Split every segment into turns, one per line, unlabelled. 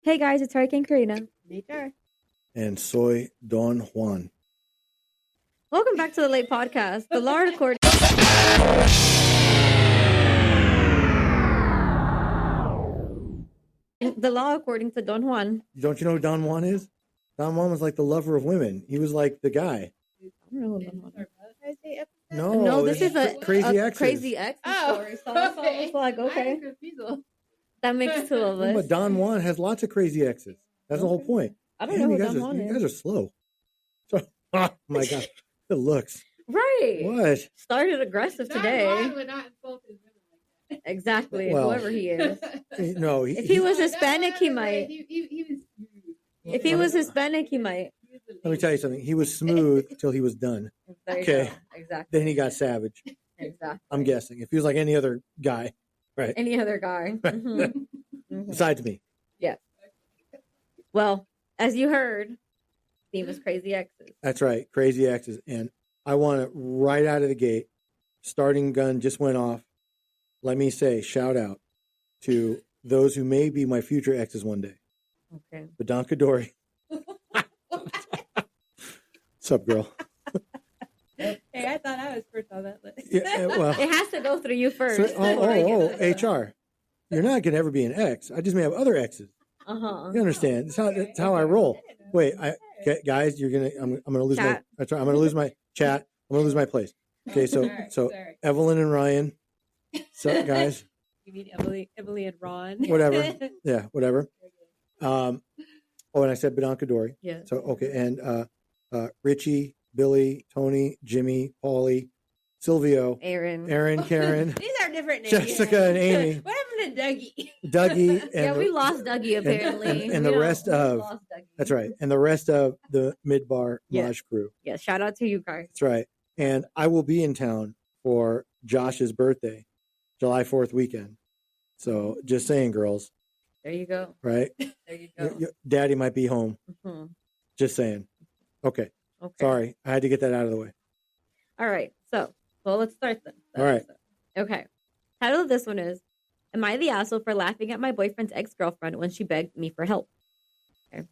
Hey guys, it's Hurricane Karina.
Nature.
And soy Don Juan.
Welcome back to the Late Podcast. The law according to Don Juan.
Don't you know who Don Juan is? Don Juan was like the lover of women. He was like the guy.
I don't know who Don Juan is.
No,
this is a
Crazy Exes.
Crazy Exes story. So it's like, okay, that makes two of us.
But Don Juan has lots of crazy exes. That's the whole point.
I don't know who Don Juan is.
You guys are slow. So, oh my God, the looks.
Right.
What?
Started aggressive today.
Don Juan would not insult his women like that.
Exactly.
Well,
whoever he is.
No,
If he was Hispanic, he might.
He was.
If he was Hispanic, he might.
Let me tell you something. He was smooth till he was done. Okay.
Go. Exactly.
Then he got savage.
Exactly.
I'm guessing. If he was like any other guy, right?
Any other guy. Mhm.
Besides me.
Yes. Well, as you heard, theme was Crazy Exes.
That's right. Crazy Exes. And I want to, right out of the gate, starting gun just went off. Let me say, shout out to those who may be my future exes one day.
Okay.
Badanka Dory. What's up, girl?
Hey, I thought I was first on that list.
Yeah, well,
It has to go through you first.
HR. You're not going to ever be an ex. I just may have other exes.
Uh-huh.
You understand? That's how I roll. Wait, guys, I'm gonna lose
Chat.
I'm gonna lose my chat. I'm gonna lose my place. Okay, so
Sorry.
Evelyn and Ryan. So guys,
You mean Emily and Ron?
whatever. Yeah, whatever. And I said Badanka Dory.
Yeah.
So okay, and Richie, Billy, Tony, Jimmy, Paulie, Silvio,
Aaron,
Karen,
These are different names.
Jessica, and Amy.
What happened to Dougie?
Dougie, and
yeah, we lost Dougie apparently.
and the rest of that's right, and the rest of the Midbar
Yeah.
Mosh crew.
Yeah, shout out to you guys.
That's right. And I will be in town for Josh's birthday, July 4th weekend. So just saying, girls,
There you go.
right?
There you go.
Daddy might be home.
Mhm.
Just saying. Okay.
Okay.
Sorry. I had to get that out of the way.
All right. So, well, let's start then.
All right.
Okay. Title of this one is, Am I the asshole for laughing at my boyfriend's ex-girlfriend when she begged me for help? Okay.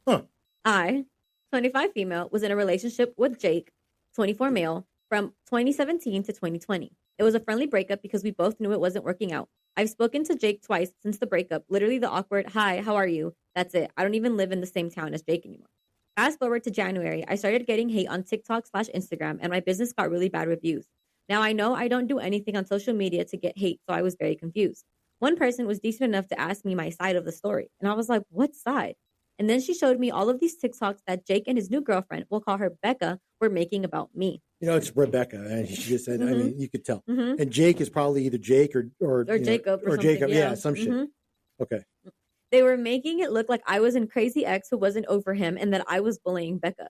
Huh.
I, 25 female, was in a relationship with Jake, 24 male, from 2017 to 2020. It was a friendly breakup because we both knew it wasn't working out. I've spoken to Jake twice since the breakup, literally the awkward, hi, how are you? That's it. I don't even live in the same town as Jake anymore. Fast forward to January, I started getting hate on TikTok/Instagram and my business got really bad reviews. Now I know I don't do anything on social media to get hate, so I was very confused. One person was decent enough to ask me my side of the story, and I was like, what side? And then she showed me all of these TikToks that Jake and his new girlfriend, we'll call her Becca, were making about me.
You know, it's Rebecca. And she just said, I
Mhm.
mean, you could tell.
Mm-hmm.
And Jake is probably either Jake or
Jacob or something,
Jacob.
yeah.
Some shit.
Mhm.
Okay.
They were making it look like I was in Crazy Ex who wasn't over him and that I was bullying Becca.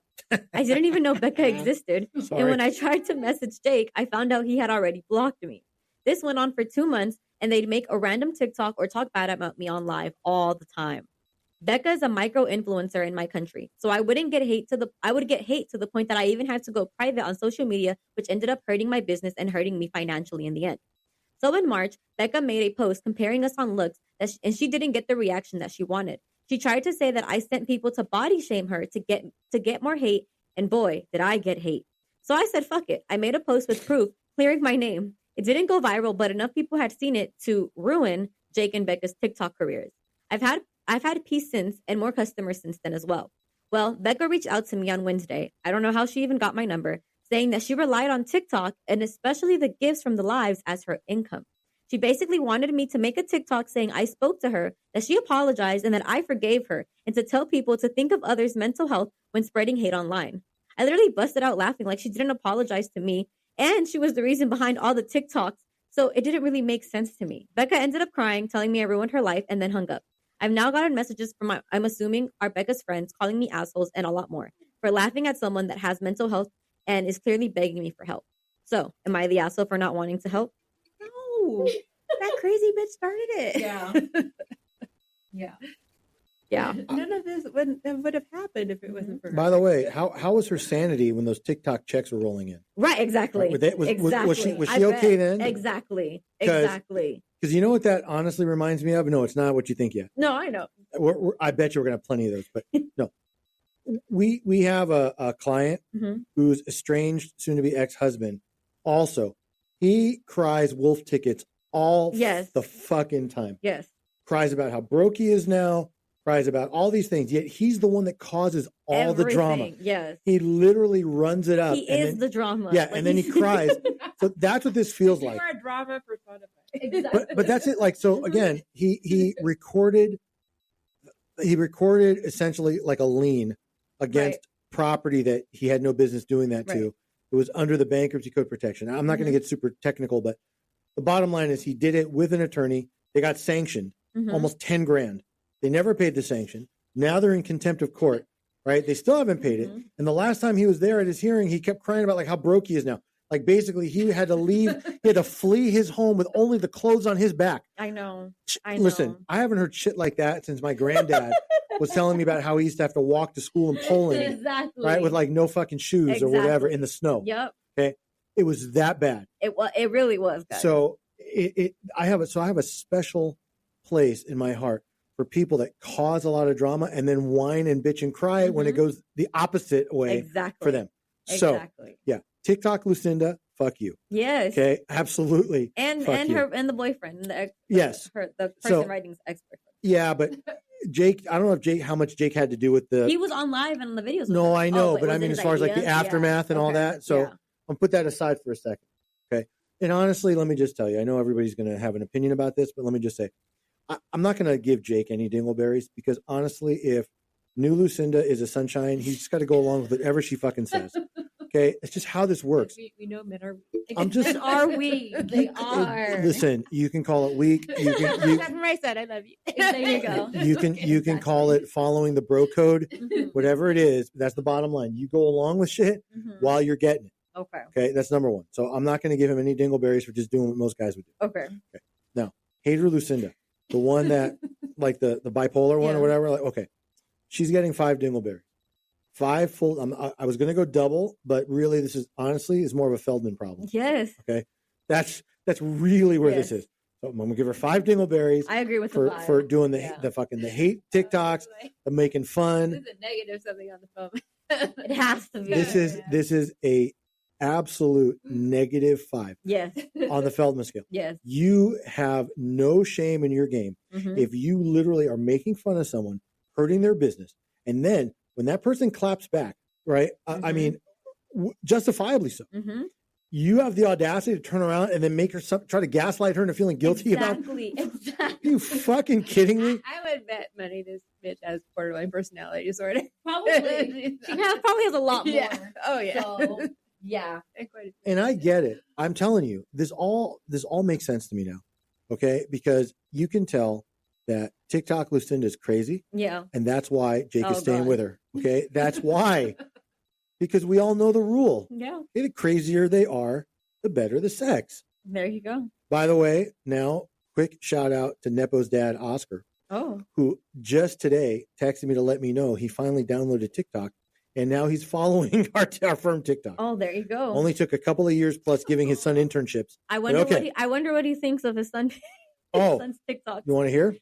I didn't even know Becca existed.
Sorry.
And when I tried to message Jake, I found out he had already blocked me. This went on for 2 months and they'd make a random TikTok or talk bad about me on live all the time. Becca is a micro influencer in my country, so I would get hate to the point that I even had to go private on social media, which ended up hurting my business and hurting me financially in the end. So in March, Becca made a post comparing us on looks, and she didn't get the reaction that she wanted. She tried to say that I sent people to body shame her to get more hate, and boy, did I get hate. So I said, fuck it. I made a post with proof, clearing my name. It didn't go viral, but enough people had seen it to ruin Jake and Becca's TikTok careers. I've had peace since and more customers since then as well. Well, Becca reached out to me on Wednesday. I don't know how she even got my number, saying that she relied on TikTok and especially the gifts from the lives as her income. She basically wanted me to make a TikTok saying I spoke to her, that she apologized and that I forgave her, and to tell people to think of others' mental health when spreading hate online. I literally busted out laughing like she didn't apologize to me, and she was the reason behind all the TikToks, so it didn't really make sense to me. Becca ended up crying, telling me I ruined her life, and then hung up. I've now gotten messages from I'm assuming are Becca's friends calling me assholes and a lot more for laughing at someone that has mental health and is clearly begging me for help. So, am I the asshole for not wanting to help? No, that crazy bitch started it.
Yeah. Yeah.
Yeah. Yeah.
None of this would have happened if it wasn't for her.
By the way, how was her sanity when those TikTok checks were rolling in?
Right, exactly.
Right, was
exactly.
she okay then?
Exactly.
'Cause-
Exactly.
Because you know what that honestly reminds me of? No, it's not what you think yet.
No, I know.
I bet you we're going to have plenty of those, but no. We have a client who's estranged, soon-to-be ex-husband. Also, he cries wolf tickets all the fucking time.
Yes.
Cries about how broke he is now, cries about all these things, yet he's the one that causes all the drama.
Yes.
He literally runs it up.
He is the drama.
Yeah, and then he cries. So that's what this feels like.
You are a drama personified.
Exactly.
But that's it. Like, so again, he recorded essentially like a lien against property that he had no business doing that to. It was under the bankruptcy code protection. I'm not going to get super technical, but the bottom line is he did it with an attorney. They got sanctioned, almost 10 grand. They never paid the sanction. Now they're in contempt of court, right? They still haven't paid it. And the last time he was there at his hearing, he kept crying about like how broke he is now. Like basically he had to leave, he had to flee his home with only the clothes on his back.
I know.
Listen, I haven't heard shit like that since my granddad was telling me about how he used to have to walk to school in Poland.
Exactly.
Right? With like no fucking shoes or whatever in the snow.
Yep.
Okay. It was that bad.
It really was, guys.
So I have a special place in my heart for people that cause a lot of drama and then whine and bitch and cry when it goes the opposite way for them. So yeah, TikTok Lucinda, fuck you.
Yes.
Okay, absolutely.
And
you.
her and the boyfriend. The person writing's ex-boyfriend.
Yeah, but Jake, I don't know if how much Jake had to do with
He was on live in the videos.
No, I know, but I mean as far as like the aftermath and all that. So I'll put that aside for a second. Okay. And honestly, let me just tell you, I know everybody's going to have an opinion about this, but let me just say, I'm not going to give Jake any dingleberries because honestly, if new Lucinda is a sunshine, he's just got to go along with whatever she fucking says. Okay. It's just how this works.
We know men are weak.
I'm just.
Are we? They are.
Listen, you can call it weak. You can.
That's what I said. I love you.
There you go.
You can call it following the bro code, whatever it is. That's the bottom line. You go along with shit while you're getting it. Okay. That's number one. So I'm not going to give him any dingleberries for just doing what most guys would do.
Okay.
Now, hater Lucinda, the one that, like the bipolar one or whatever, like, okay, she's getting 5 dingleberries. 5 full. I was going to go double, but really this is honestly is more of a Feldman problem.
Yes.
Okay. That's really where this is. So I'm going to give her 5 dingleberries.
I agree with
for doing the hate TikToks, the making fun.
This is a negative something on the phone.
It has to be.
This is a absolute -5 on the Feldman scale.
Yes.
You have no shame in your game if you literally are making fun of someone, hurting their business, and then when that person claps back, right? I mean, justifiably so. You have the audacity to turn around and then make her try to gaslight her into feeling guilty about.
Exactly.
Are you fucking kidding me?
I would bet money this bitch has borderline personality disorder.
Probably. She probably has a lot more.
Yeah. Oh yeah.
So, yeah.
And I get it. I'm telling you, this all makes sense to me now. Okay? Because you can tell that TikTok Lucinda is crazy.
Yeah.
And that's why Jake is staying with her. Okay? That's why. Because we all know the rule.
Yeah.
Okay, the crazier they are, the better the sex.
There you go.
By the way, now quick shout out to Nepo's dad, Oscar. Who just today texted me to let me know he finally downloaded TikTok. And now he's following our firm TikTok.
Oh, there you go.
Only took a couple of years plus giving his son internships.
I wonder what he thinks of his son. Son's TikTok.
You want to hear?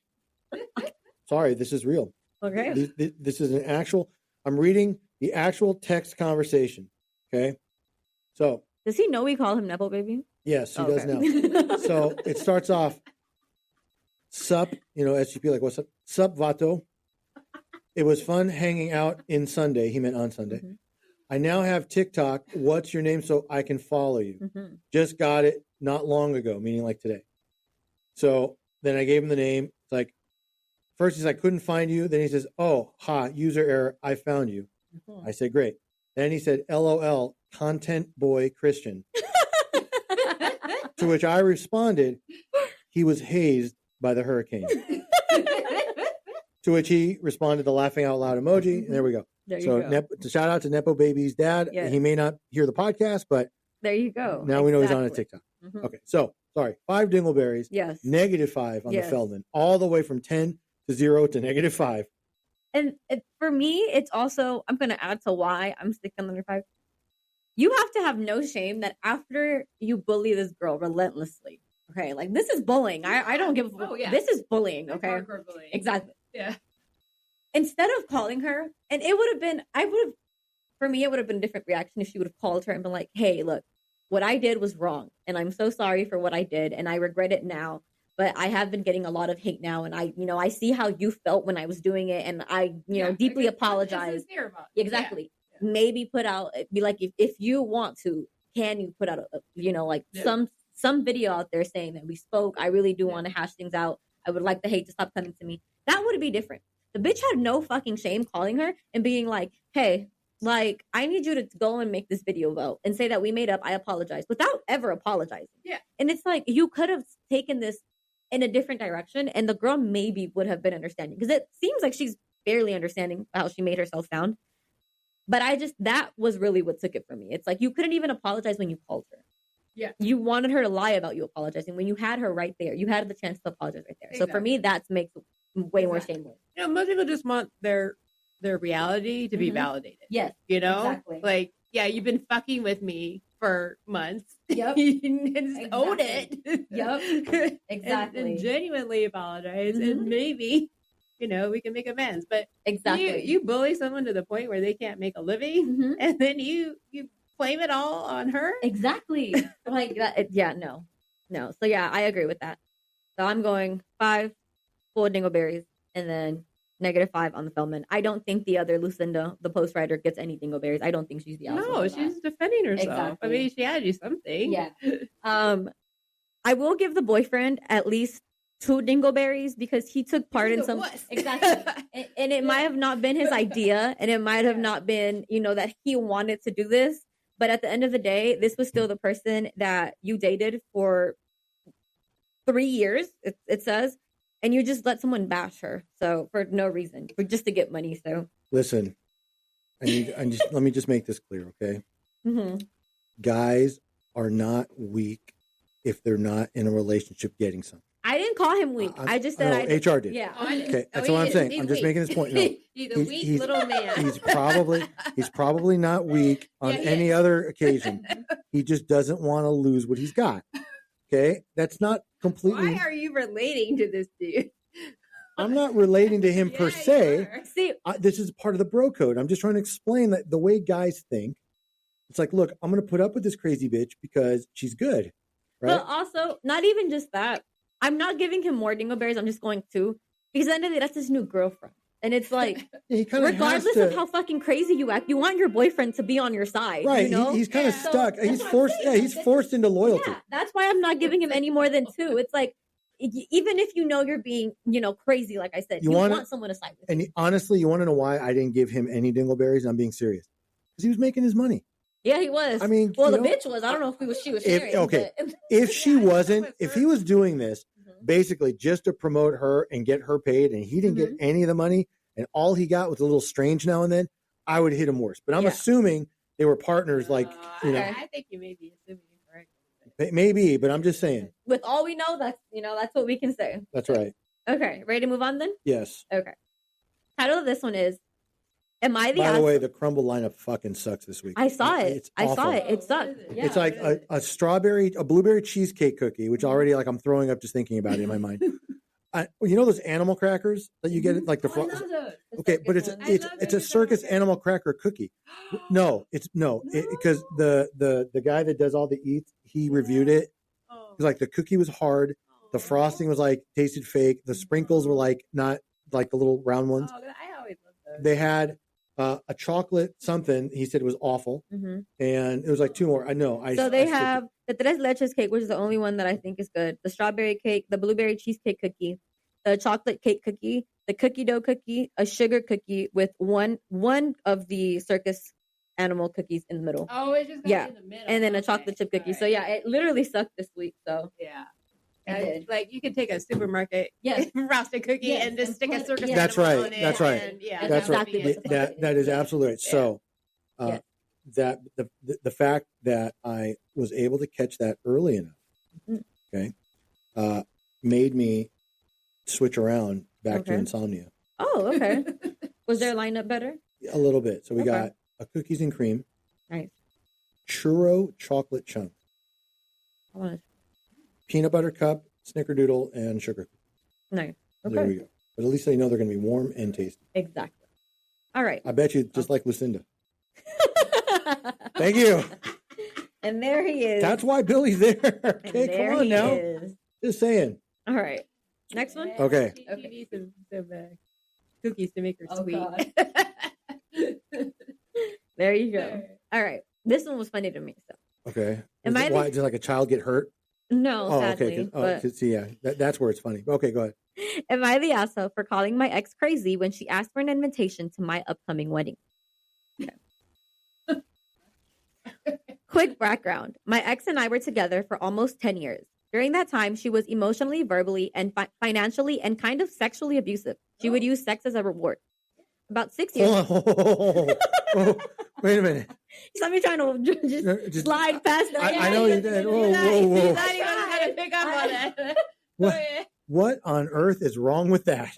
Sorry, this is real.
Okay.
This is an actual. I'm reading the actual text conversation. Okay. So.
Does he know we call him Nepo Baby?
Yes, he does now. So it starts off. Sup, SGP, like what's up? Sup, Vato. It was fun hanging out in Sunday. He meant on Sunday. I now have TikTok. What's your name so I can follow you? Just got it not long ago, meaning like today. So then I gave him the name. It's like, first he's like, couldn't find you. Then he says, oh, user error. I found you. I said, great. Then he said, LOL, content boy Christian. To which I responded, he was hazed by the hurricane. To which he responded the laughing out loud emoji, and there we go. Shout out to Nepo Baby's dad. He may not hear the podcast, but
there you go.
Now we know he's on a TikTok. Okay, so sorry, 5 dingleberries.
Yes.
-5 on the Feldman, all the way from 10 to 0 to -5.
And for me, it's also, I'm going to add to why I'm sticking under 5. You have to have no shame that after you bully this girl relentlessly, okay, like this is bullying. I don't give a fuck. This is bullying, okay?
Hardcore bullying.
Exactly.
Yeah.
Instead of calling her, and it would have been, for me, it would have been a different reaction if she would have called her and been like, hey, look, what I did was wrong. And I'm so sorry for what I did. And I regret it now. But I have been getting a lot of hate now. And I see how you felt when I was doing it. And I, deeply apologize. Exactly. Yeah. Maybe put out, be like, if you want to, can you put out, some video out there saying that we spoke. I really do want to hash things out. I would like the hate to stop coming to me. That would be different. The bitch had no fucking shame calling her and being like, hey, like, I need you to go and make this video about and say that we made up. I apologize without ever apologizing. Yeah. And it's like, you could have taken this in a different direction and the girl maybe would have been understanding, because it seems like she's barely understanding how she made herself sound. But that was really what took it for me. It's like, you couldn't even apologize when you called her. Yeah. You wanted her to lie about you apologizing when you had her right there. You had the chance to apologize right there. Exactly. So for me, that makes way more shameless.
Most people just want their reality to be validated. Yes. Exactly. Like, yeah, you've been fucking with me for months. Yep. Just own it. Yep. Exactly. and genuinely apologize. And maybe, we can make amends. But exactly, you bully someone to the point where they can't make a living, and then you blame it all on her. Exactly. Like that. Yeah, no. So yeah, I agree with that. So I'm going 5 full dingleberries and then -5 on the Feldman. I don't think the other Lucinda, the post writer, gets any dingleberries. I don't think she's the asshole. No, she's defending herself. Exactly. I mean, she had to do something. Yeah. I will give the boyfriend at least 2 dingleberries because he took part in some. Exactly. and it might have not been his idea, and it might have not been, that he wanted to do this. But at the end of the day, this was still the person that you dated for 3 years, it says, and you just let someone bash her. So for no reason, for just to get money. So
listen, let me just make this clear, okay? Guys are not weak if they're not in a relationship getting something.
I didn't call him weak. I just said
HR did. Yeah. Okay, that's what I'm saying. I'm just making this point. No,
he's a weak little man.
He's probably not weak on any other occasion. He just doesn't want to lose what he's got. Okay, that's not completely.
Why are you relating to this dude?
I'm not relating to him per se. See, this is part of the bro code. I'm just trying to explain that the way guys think. It's like, look, I'm going to put up with this crazy bitch because she's good, right?
But also, not even just that. I'm not giving him more dingleberries. I'm just going 2 because at the end of the day, that's his new girlfriend, and it's like, regardless of how fucking crazy you act, you want your boyfriend to be on your side,
right? He's kind of stuck. He's forced. Yeah, he's forced into loyalty.
Yeah, that's why I'm not giving him any more than 2. It's like, even if you're being, crazy, like I said, you want someone to side with.
And honestly, you want to know why I didn't give him any dingleberries? I'm being serious, because he was making his money.
Yeah, he was.
I mean,
well, the bitch was. I don't know if she was sharing.
If she wasn't, if he was doing this basically just to promote her and get her paid, and he didn't get any of the money, and all he got was a little strange now and then, I would hit him worse. But I'm assuming they were partners. I
think you may be assuming correctly.
Maybe, but I'm just saying.
With all we know, that's what we can say.
That's right.
Okay, ready to move on then?
Yes.
Okay. Title of this one is, Am I the
By the way, the crumble lineup fucking sucks this week.
I saw it. I saw it. It sucked.
Yeah. It's like a blueberry cheesecake cookie, which already I'm throwing up just thinking about it in my mind. Those animal crackers that you get at like the okay, but it's a circus animal cracker cookie. No, because the guy that does all the eats, he reviewed it. He's like, the cookie was hard, the frosting was like tasted fake, the sprinkles were like not like the little round ones.
I always love those.
They had a chocolate something. He said it was awful, and it was like 2 more. I know.
So they have the tres leches cake, which is the only one that I think is good. The strawberry cake, the blueberry cheesecake cookie, the chocolate cake cookie, the cookie dough cookie, a sugar cookie with one of the circus animal cookies in the middle.
Oh, it's just in the middle,
and then a chocolate chip cookie. Right. So yeah, it literally sucked this week. So
yeah. Like you could take a supermarket frosted cookie and just stick a circus.
That's right.
On it.
That's right.
And, yeah,
that's right. That is absolutely right. So, that the fact that I was able to catch that early enough, made me switch around back to insomnia.
Oh, okay. Was their lineup better?
A little bit. So we got a cookies and cream.
Nice.
Churro chocolate chunk. Peanut butter cup, snickerdoodle, and sugar.
Nice. Okay.
There we go. But at least they know they're going to be warm and tasty.
Exactly. All right.
I bet you just like Lucinda. Thank you.
And there he is.
That's why Billy's there. Okay, come on now. Is. Just saying.
All right. Next one.
Okay.
You need some cookies to make her sweet.
There you go. All right. This one was funny to me. So.
Okay. Why did like a child get hurt?
No, sadly.
Okay. See, yeah, that's where it's funny. Okay, go ahead.
Am I the asshole for calling my ex crazy when she asked for an invitation to my upcoming wedding? Okay. Quick background. My ex and I were together for almost 10 years. During that time, she was emotionally, verbally, and financially and kind of sexually abusive. She would use sex as a reward. About 6 years ago.
Wait a minute.
He's not me trying to just slide past that.
I know you did. Whoa.
He's not even going to pick up on it.
What on earth is wrong with that?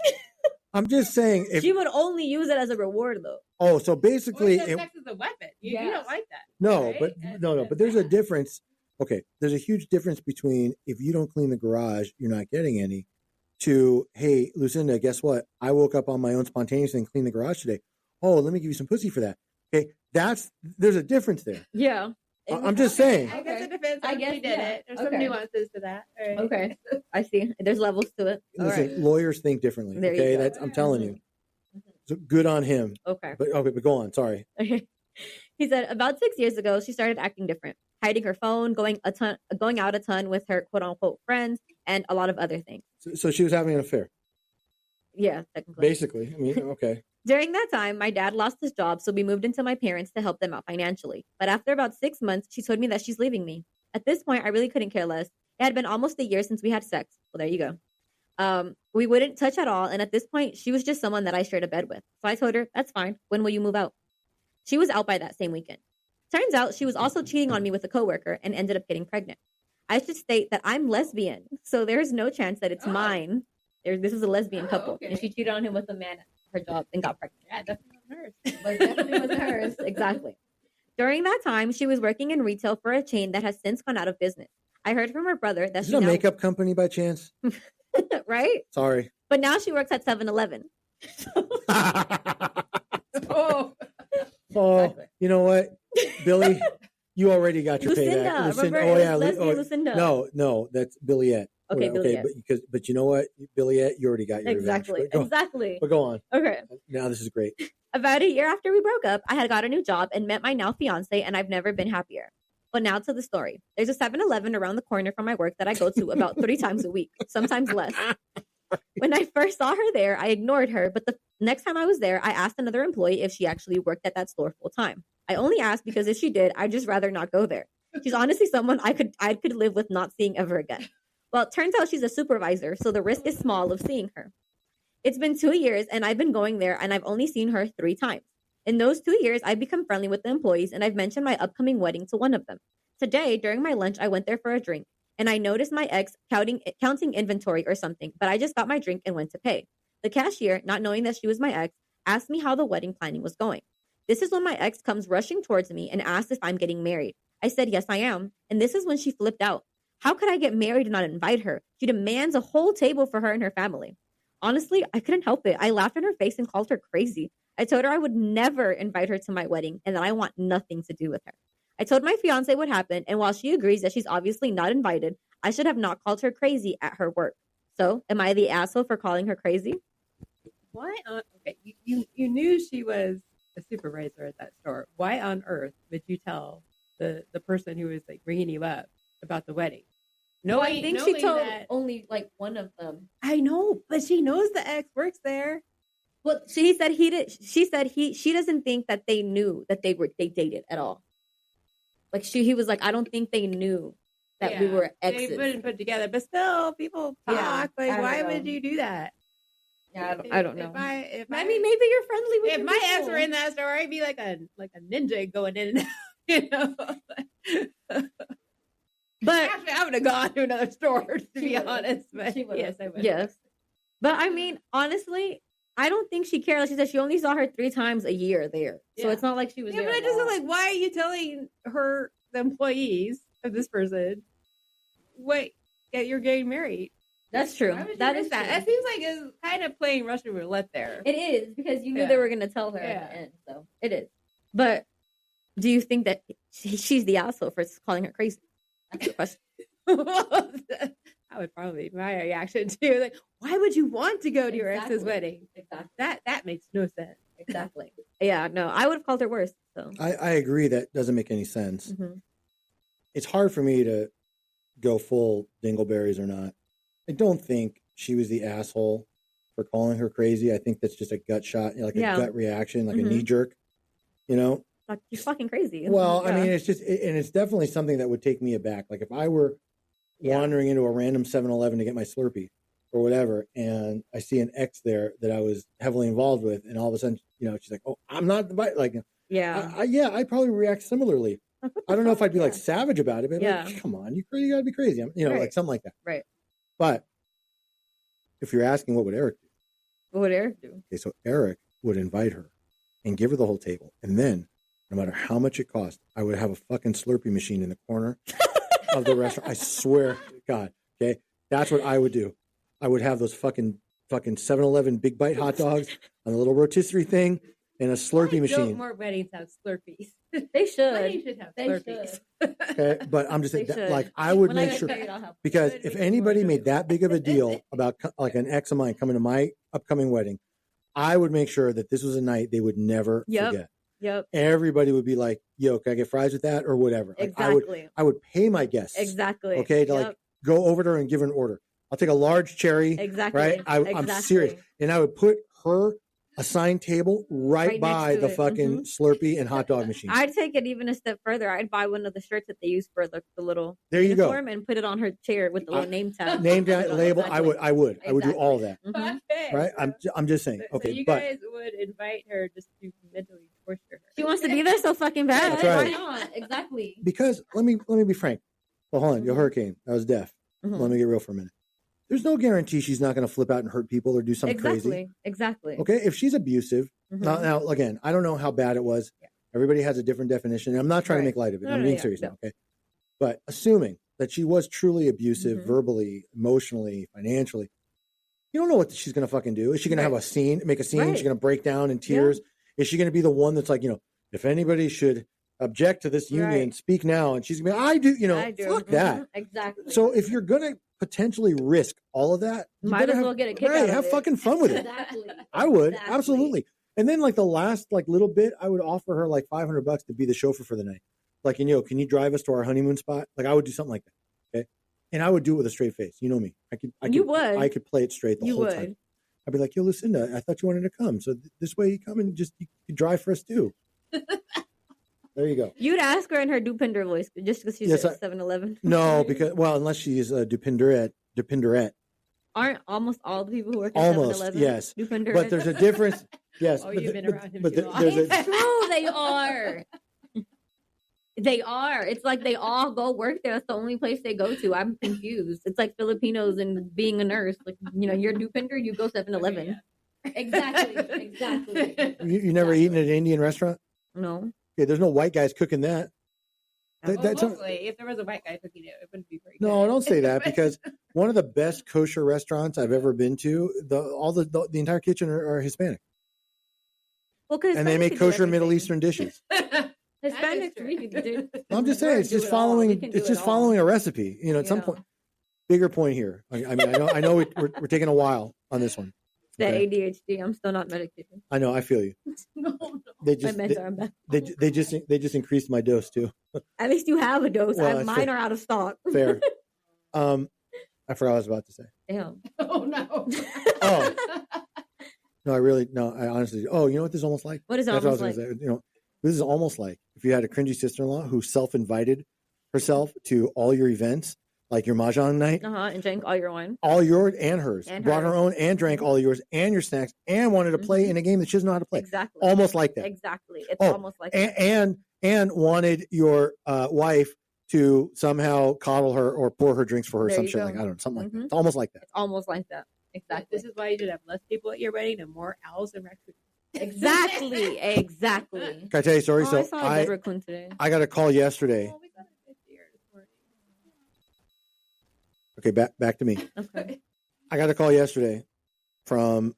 I'm just saying.
She would only use it as a reward, though.
Oh, so basically,
sex is a weapon. You don't like that.
No,
right?
but no. But there's a difference. Okay, there's a huge difference between if you don't clean the garage, you're not getting any. To hey, Lucinda, guess what? I woke up on my own spontaneously and cleaned the garage today. Oh, let me give you some pussy for that. Okay, there's a difference there.
Yeah.
I'm just saying.
I guess it depends on who did it. There's some nuances to that. Right.
Okay. I see. There's levels to it.
Listen, lawyers think differently.
There
okay, I'm telling you. So good on him.
Okay.
But go on. Sorry.
Okay. He said about 6 years ago, she started acting different, hiding her phone, going out a ton with her quote unquote friends, and a lot of other things.
So she was having an affair.
Yeah, technically.
Basically, I mean, okay.
During that time, my dad lost his job, so we moved into my parents to help them out financially. But after about 6 months, she told me that she's leaving me. At this point, I really couldn't care less. It had been almost a year since we had sex. Well, there you go. We wouldn't touch at all, and at this point, she was just someone that I shared a bed with. So I told her, that's fine. When will you move out? She was out by that same weekend. Turns out she was also cheating on me with a coworker and ended up getting pregnant. I should state that I'm lesbian, so there's no chance that it's mine. This is a lesbian couple, and she cheated on him with a man at her job and got pregnant.
Yeah, definitely wasn't hers.
But definitely wasn't hers. Exactly. During that time, she was working in retail for a chain that has since gone out of business. I heard from her brother that
she's a makeup company by chance?
Right?
Sorry.
But now she works at 7-Eleven.
Exactly. You know what, Billy? You already got your
Lucinda,
payback.
Lucinda. Oh yeah, Lucinda.
No, that's Billiette.
Okay, Billiette.
But you know what, Billiette, you already got your
exactly. But
go on.
Okay.
Now this is great.
About a year after we broke up, I had got a new job and met my now fiance, and I've never been happier. But now to the story. There's a 7-Eleven around the corner from my work that I go to about 3 times a week, sometimes less. When I first saw her there, I ignored her, but the next time I was there, I asked another employee if she actually worked at that store full time. I only asked because if she did, I'd just rather not go there. She's honestly someone I could live with not seeing ever again. Well, it turns out she's a supervisor, so the risk is small of seeing her. It's been 2 years, and I've been going there, and I've only seen her 3 times. In those 2 years, I've become friendly with the employees, and I've mentioned my upcoming wedding to one of them. Today, during my lunch, I went there for a drink, and I noticed my ex counting inventory or something, but I just got my drink and went to pay. The cashier, not knowing that she was my ex, asked me how the wedding planning was going. This is when my ex comes rushing towards me and asks if I'm getting married. I said, yes, I am, and this is when she flipped out. How could I get married and not invite her? She demands a whole table for her and her family. Honestly, I couldn't help it. I laughed in her face and called her crazy. I told her I would never invite her to my wedding and that I want nothing to do with her. I told my fiance what happened, and while she agrees that she's obviously not invited, I should have not called her crazy at her work. So, am I the asshole for calling her crazy?
Why on? Okay, you knew she was a supervisor at that store. Why on earth would you tell the person who was like bringing you up about the wedding?
No, I think she told only like one of them.
I know, but she knows the ex works there.
Well, she said he did. She said she doesn't think that they knew that they dated at all. Like he was like, I don't think they knew that we were exes.
They wouldn't put together, but still, people talk. Yeah, why would you do that?
Yeah, I don't know.
I
mean, maybe you're friendly with.
If my ex were in that store, I'd be like a ninja going in and out. You know. But actually, I would have gone to another store to be honest. But yes, I would.
Yes, but I mean, honestly, I don't think she cared. Like she said, she only saw her 3 times a year there, so it's not like she was.
Yeah,
there
but I just like, why are you telling the employees of this person, wait, you're getting married?
That's true. That is
that. That seems like it's kind of playing Russian roulette there.
It is because you knew they were going to tell her at the end, so it is. But do you think that she's the asshole for calling her crazy? That's the question.
That would probably be my reaction too. Like, why would you want to go to your ex's wedding?
Exactly.
That makes no sense.
Exactly. Yeah, no, I would have called her worse. So
I agree that doesn't make any sense.
Mm-hmm.
It's hard for me to go full dingleberries or not. I don't think she was the asshole for calling her crazy. I think that's just a gut shot, like a gut reaction, like a knee jerk. You know,
like she's fucking crazy.
Well, I mean, it's just, and it's definitely something that would take me aback. Like if I were wandering into a random 7-Eleven to get my Slurpee or whatever, and I see an ex there that I was heavily involved with, and all of a sudden, you know, she's like, "Oh, I'm not the like." I'd probably react similarly. I don't know if I'd be like savage about it, but like, come on, you gotta be crazy, you know, like something like that.
Right.
But if you're asking, what would Eric do?
What would Eric do?
Okay, so Eric would invite her and give her the whole table, and then no matter how much it cost, I would have a fucking Slurpee machine in the corner of the restaurant. I swear to God. Okay, that's what I would do. I would have those fucking 7-Eleven big bite hot dogs on a little rotisserie thing and a Slurpee machine.
More weddings have Slurpees.
They should.
Weddings should have Slurpees.
Okay, but I'm just saying, like, I would make sure, because if anybody made that big of a deal about like an ex of mine coming to my upcoming wedding, I would make sure that this was a night they would never forget.
Yep.
Everybody would be like, "Yo, can I get fries with that or whatever?" Like,
exactly.
I would pay my guests.
Exactly.
Okay, to like go over to her and give her an order. I'll take a large cherry.
Exactly.
Right. I'm serious, and I would put her assigned table right by the fucking Slurpee and hot dog machine.
I'd take it even a step further. I'd buy one of the shirts that they use for the little
uniform
and put it on her chair with the little name tag.
Name tag label. Exactly. I would do all that.
Mm-hmm.
Okay.
Right. I'm just saying. Okay.
So you guys would invite her just to mentally torture her.
She wants to be there so fucking bad.
That's right.
Why not? Exactly.
Because let me be frank. Well, hold on. Your hurricane. I was deaf. Let me get real for a minute. There's no guarantee she's not going to flip out and hurt people or do something crazy.
Exactly.
Okay. If she's abusive, now again, I don't know how bad it was. Yeah. Everybody has a different definition. I'm not trying to make light of it. I'm being serious now. Okay. But assuming that she was truly abusive, verbally, emotionally, financially, you don't know what she's going to fucking do. Is she going to have make a scene? Is she going to break down in tears? Yeah. Is she going to be the one that's like, you know, if anybody should object to this union, speak now? And she's going to be, I do. Fuck that.
Exactly.
So if you're going to potentially risk all of that, you
might as well get a kick out of it.
Have fucking fun with it.
Exactly.
I would. Absolutely. And then like the last like little bit, I would offer her like $500 to be the chauffeur for the night. Like, and can you drive us to our honeymoon spot? Like I would do something like that. Okay. And I would do it with a straight face. You know me. I could play it straight the whole time. I'd be like, yo, Lucinda, I thought you wanted to come. So this way you come and just you drive for us too. There you go.
You'd ask her in her Dupinder voice just because she's at 7-Eleven.
No, because unless she's a Dupinderette.
Aren't almost all the people who work at 7-Eleven?
Yes.
Dupinderette?
But there's a difference. Yes.
You've been around him
too long.
It's true. They are. They are. It's like they all go work there. That's the only place they go to. I'm confused. It's like Filipinos and being a nurse. Like, you're Dupinder, you go 7-Eleven. Exactly.
You never eaten at an Indian restaurant?
No.
Okay, there's no white guys cooking that.
Hopefully, if there was a white guy cooking it, it wouldn't be very good.
No, don't say that, because one of the best kosher restaurants I've ever been to, the entire kitchen are Hispanic.
Well,
and they make kosher Middle Eastern dishes.
Hispanics, dude.
I'm just saying, it's just following a recipe. At some point, bigger point here. I mean, I know we're taking a while on this one.
The ADHD. I'm still not medicated.
I know. I feel you.
No.
They just increased my dose too.
At least you have a dose. Mine are out of stock.
Fair. I forgot what I was about to say.
Damn.
Oh no.
Oh. No, I honestly. Oh, you know what this is almost like?
What is it almost like?
This is almost like if you had a cringy sister-in-law who self-invited herself to all your events. Like your mahjong night.
And drank all your wine.
All yours and hers. Brought her own and drank all yours and your snacks and wanted to play in a game that she doesn't know how to play.
Exactly.
Almost like that.
Exactly. It's almost like that.
And wanted your wife to somehow coddle her or pour her drinks for her. Some shit like, I don't know, something like that. It's almost like that.
It's almost like that. Exactly.
This is why you should have less people at your wedding and more owls and raccoons.
Exactly. Exactly.
Can I tell you a story?
I saw a dead raccoon today.
I got a call yesterday.
Oh, we got a good deer this morning.
Okay, back to me.
Okay.
I got a call yesterday from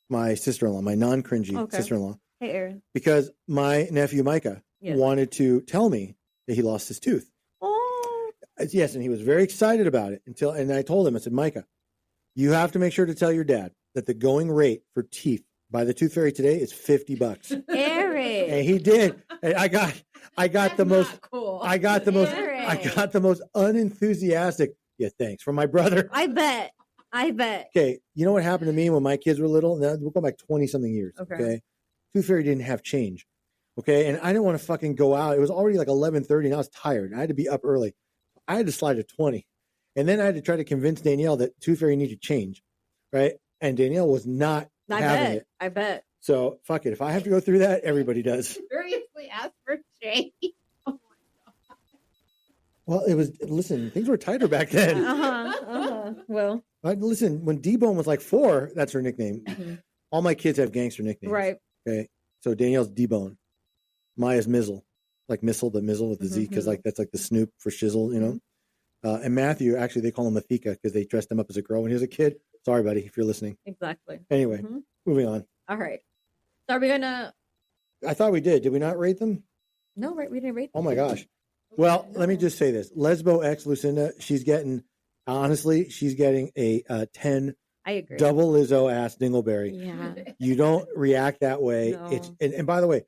my sister-in-law, my non-cringy sister-in-law.
Hey, Aaron.
Because my nephew Micah wanted to tell me that he lost his tooth.
Oh.
Yes, and he was very excited about it and I told him, I said, Micah, you have to make sure to tell your dad that the going rate for teeth by the Tooth Fairy today is $50.
Aaron.
And he did. And I got the most
cool.
I got the most unenthusiastic thanks from my brother.
I bet.
Okay, you know what happened to me when my kids were little? Now we're going back 20-something years. Okay. Tooth Fairy didn't have change. Okay. And I didn't want to fucking go out. It was already like 11:30 and I was tired. I had to be up early. I had to slide to 20. And then I had to try to convince Danielle that Tooth Fairy needed change. Right. And Danielle was not having it.
I bet.
So fuck it. If I have to go through that, everybody does.
Seriously, ask for change. Oh my God.
Well, listen, things were tighter back then.
Well.
Listen, when D-Bone was like 4, that's her nickname. Mm-hmm. All my kids have gangster nicknames.
Right.
Okay. So Danielle's D-Bone. Maya's Mizzle. Like Missile, the Mizzle with the Z, because like that's like the Snoop for shizzle, you know? And Matthew, actually, they call him Mathika because they dressed him up as a girl when he was a kid. Sorry, buddy, if you're listening.
Exactly.
Anyway, moving on.
All right. So are we going to...
I thought we did. Did we not rate them?
No, right. We didn't rate them.
Oh, my gosh. Well, let me just say this. Lesbo X Lucinda, she's getting a 10.
I agree.
Double Lizzo ass dingleberry.
Yeah.
You don't react that way.
No.
And by the way,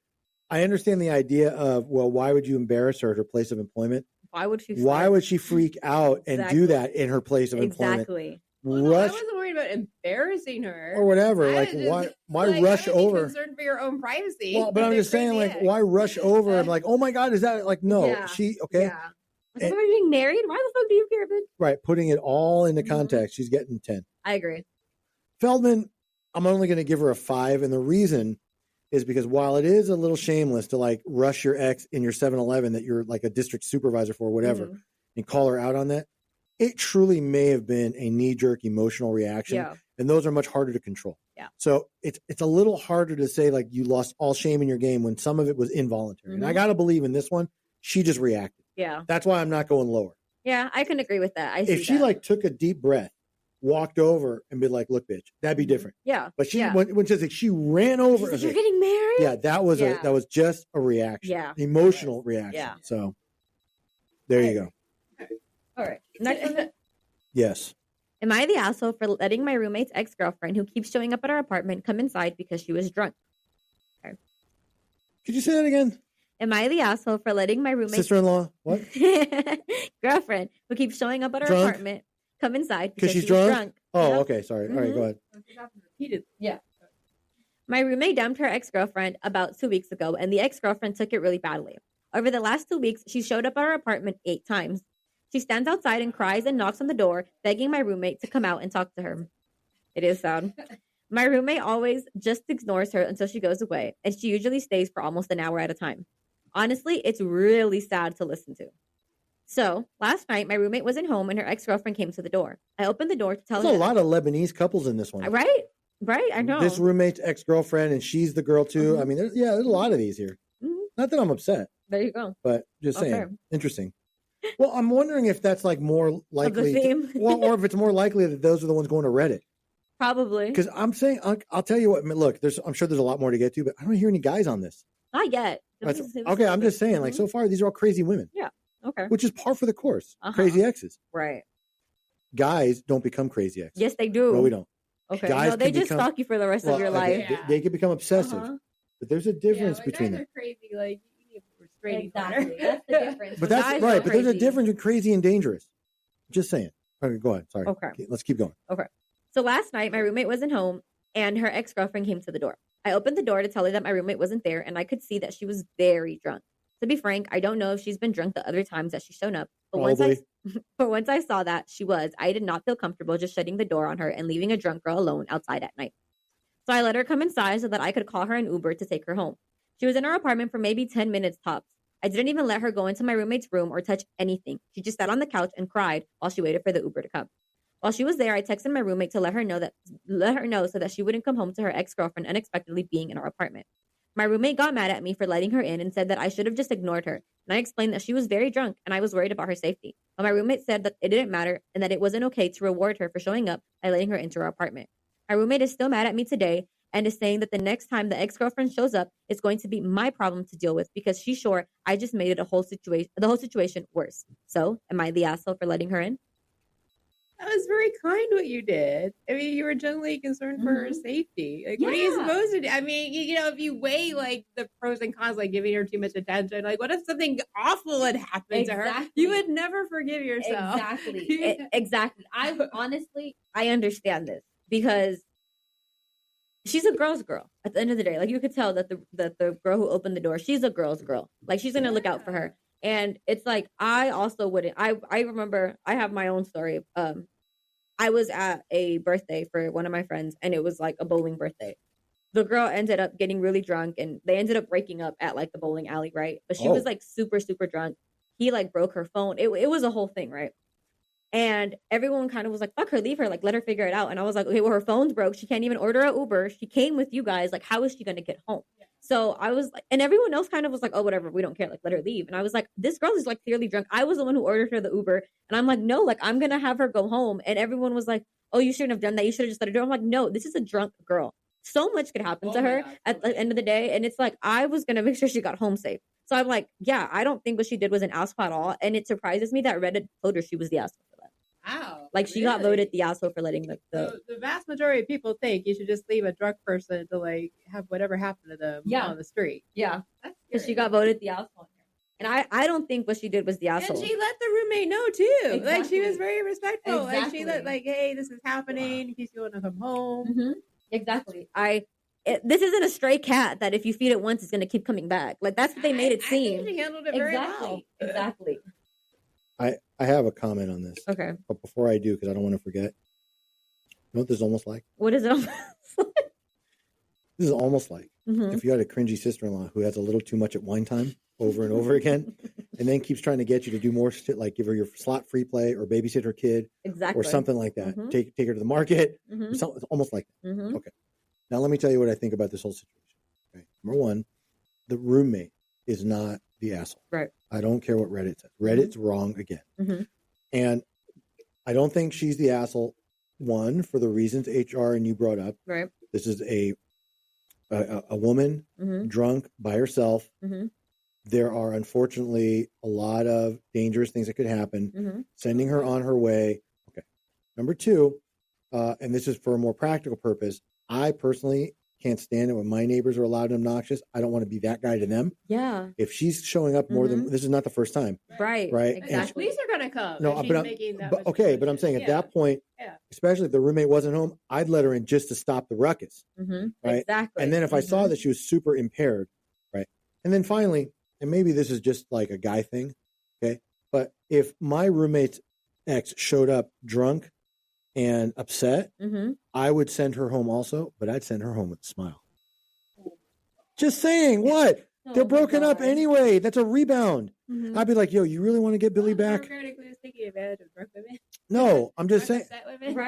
I understand the idea of, well, why would you embarrass her at her place of employment?
Why would she
freak out and do that in her place of employment?
Exactly.
Well, no, I wasn't worried about embarrassing her
or whatever. Like, why rush over?
Concerned for your own privacy.
Well, but I'm just saying, like, why rush over? I'm like, oh my God, is that like no?
Yeah.
Okay.
Yeah. Somebody getting married? Why the fuck do you care, bitch?
Right, putting it all into context. She's getting 10.
I agree.
Feldman, I'm only going to give her a 5, and the reason is because while it is a little shameless to like rush your ex in your 7-Eleven that you're like a district supervisor for, or whatever, and call her out on that, it truly may have been a knee-jerk emotional reaction, and those are much harder to control.
Yeah.
So it's a little harder to say like you lost all shame in your game when some of it was involuntary. And I got to believe in this one, she just reacted.
Yeah.
That's why I'm not going lower.
Yeah, I can agree with that.
If she like took a deep breath, walked over and be like, look, bitch, that'd be different.
Yeah.
But she when she ran over.
You're getting married?
Yeah, that was just a reaction.
Yeah.
Emotional reaction.
Yeah.
So there you go.
All right. Next one.
Yes.
Am I the asshole for letting my roommate's ex-girlfriend who keeps showing up at our apartment come inside because she was drunk? Okay.
Could you say that again?
Am I the asshole for letting my roommate's
sister-in-law what
girlfriend who keeps showing up at our apartment come inside
because she's drunk? Oh, okay. Sorry. All right, go ahead.
Yeah. My roommate dumped her ex-girlfriend about 2 weeks ago, and the ex-girlfriend took it really badly. Over the last 2 weeks, she showed up at our apartment 8 times. She stands outside and cries and knocks on the door, begging my roommate to come out and talk to her. It is sad. My roommate always just ignores her until she goes away, and she usually stays for almost an hour at a time. Honestly, it's really sad to listen to. So, last night, my roommate wasn't home and her ex-girlfriend came to the door. I opened the door to tell her.
There's a lot of Lebanese couples in this one.
Right? Right? I know.
This roommate's ex-girlfriend and she's the girl too. I mean, there's a lot of these here. Not that I'm upset.
There you go.
But just saying. Interesting. Well, I'm wondering if that's like more likely. Or if it's more likely that those are the ones going to Reddit.
Probably.
Because I'm saying, I'll tell you what, look, I'm sure there's a lot more to get to, but I don't hear any guys on this.
Not yet.
Okay, I'm just saying, like, so far, these are all crazy women.
Yeah. Okay.
Which is par for the course. Crazy exes.
Right.
Guys don't become crazy exes.
Yes, they do.
No, we don't.
Okay. Guys they just stalk you for the rest of your life.
They can become obsessive. But there's a difference between them.
Guys are crazy, like, you need a restraining
order. That's the difference.
But that's right. But there's a difference between crazy and dangerous. Just saying. Okay, go ahead. Sorry.
Okay.
Let's keep going.
Okay. So last night, my roommate wasn't home, and her ex-girlfriend came to the door. I opened the door to tell her that my roommate wasn't there, and I could see that she was very drunk. To be frank, I don't know if she's been drunk the other times that she's shown up, but once I saw that she was, I did not feel comfortable just shutting the door on her and leaving a drunk girl alone outside at night. So I let her come inside so that I could call her an Uber to take her home. She was in her apartment for maybe 10 minutes tops. I didn't even let her go into my roommate's room or touch anything. She just sat on the couch and cried while she waited for the Uber to come. While she was there, I texted my roommate to let her know so that she wouldn't come home to her ex-girlfriend unexpectedly being in our apartment. My roommate got mad at me for letting her in and said that I should have just ignored her. And I explained that she was very drunk and I was worried about her safety. But my roommate said that it didn't matter and that it wasn't okay to reward her for showing up by letting her into our apartment. My roommate is still mad at me today and is saying that the next time the ex-girlfriend shows up, it's going to be my problem to deal with because she's sure I just made it the whole situation worse. So, am I the asshole for letting her in?
That was very kind what you did. I mean, you were genuinely concerned for her safety. Like, what are you supposed to do? I mean, if you weigh like the pros and cons, like giving her too much attention, like what if something awful had happened to her? You would never forgive yourself.
Exactly. I understand this because she's a girl's girl at the end of the day. Like you could tell that the girl who opened the door, she's a girl's girl. Like she's gonna look out for her. And it's like, I also wouldn't. I remember I have my own story. I was at a birthday for one of my friends and it was like a bowling birthday. The girl ended up getting really drunk and they ended up breaking up at like the bowling alley, right? But she was like super, super drunk. He like broke her phone. It was a whole thing, right? And everyone kind of was like, fuck her, leave her, like let her figure it out. And I was like, okay, well, her phone's broke. She can't even order an Uber. She came with you guys. Like, how is she going to get home? Yeah. So I was like, and everyone else kind of was like, oh, whatever, we don't care. Like, let her leave. And I was like, this girl is like clearly drunk. I was the one who ordered her the Uber. And I'm like, no, like I'm going to have her go home. And everyone was like, oh, you shouldn't have done that. You should have just let her do it. I'm like, no, this is a drunk girl. So much could happen to her at the end of the day. And it's like, I was going to make sure she got home safe. So I'm like, yeah, I don't think what she did was an asshole at all. And it surprises me that Reddit told her she was the asshole.
Wow.
Like she got voted the asshole for letting
the vast majority of people think you should just leave a drunk person to like have whatever happened to them on the street.
Yeah. Because she got voted the asshole. And I don't think what she did was the asshole.
And she let the roommate know too. Exactly. Like she was very respectful. Exactly. Like she let like, hey, this is happening. He's going to come home.
Mm-hmm. Exactly. This isn't a stray cat that if you feed it once, it's going to keep coming back. Like that's what they made it seem.
I think she handled it very well.
Exactly.
I have a comment on this.
Okay.
But before I do, because I don't want to forget, you know what this is almost like?
What is it almost like?
This is almost like if you had a cringy sister-in-law who has a little too much at wine time over and over again, and then keeps trying to get you to do more shit, like give her your slot free play or babysit her kid, or something like that. Mm-hmm. Take her to the market. Or something, it's almost like that. Mm-hmm. Okay. Now let me tell you what I think about this whole situation. Okay. Number one, the roommate is not the asshole.
Right.
I don't care what Reddit says. Reddit's wrong again. Mm-hmm. And I don't think she's the asshole, one, for the reasons HR and you brought up.
Right.
This is a woman drunk by herself. Mm-hmm. There are unfortunately a lot of dangerous things that could happen. Sending her on her way. Okay. Number two, and this is for a more practical purpose, I personally can't stand it when my neighbors are loud and obnoxious. I don't want to be that guy to them.
Yeah.
If she's showing up more than this is not the first time.
Right.
Right.
Exactly. Police are going to come.
No, but I'm saying at that point, especially if the roommate wasn't home, I'd let her in just to stop the ruckus. Right.
Exactly.
And then if I saw that she was super impaired, right. And then finally, and maybe this is just like a guy thing. Okay. But if my roommate's ex showed up drunk and upset, I would send her home also, but I'd send her home with a smile. Just saying, what? They're broken up anyway. That's a rebound. I'd be like, yo, you really want to get Billy back? No, I'm just saying.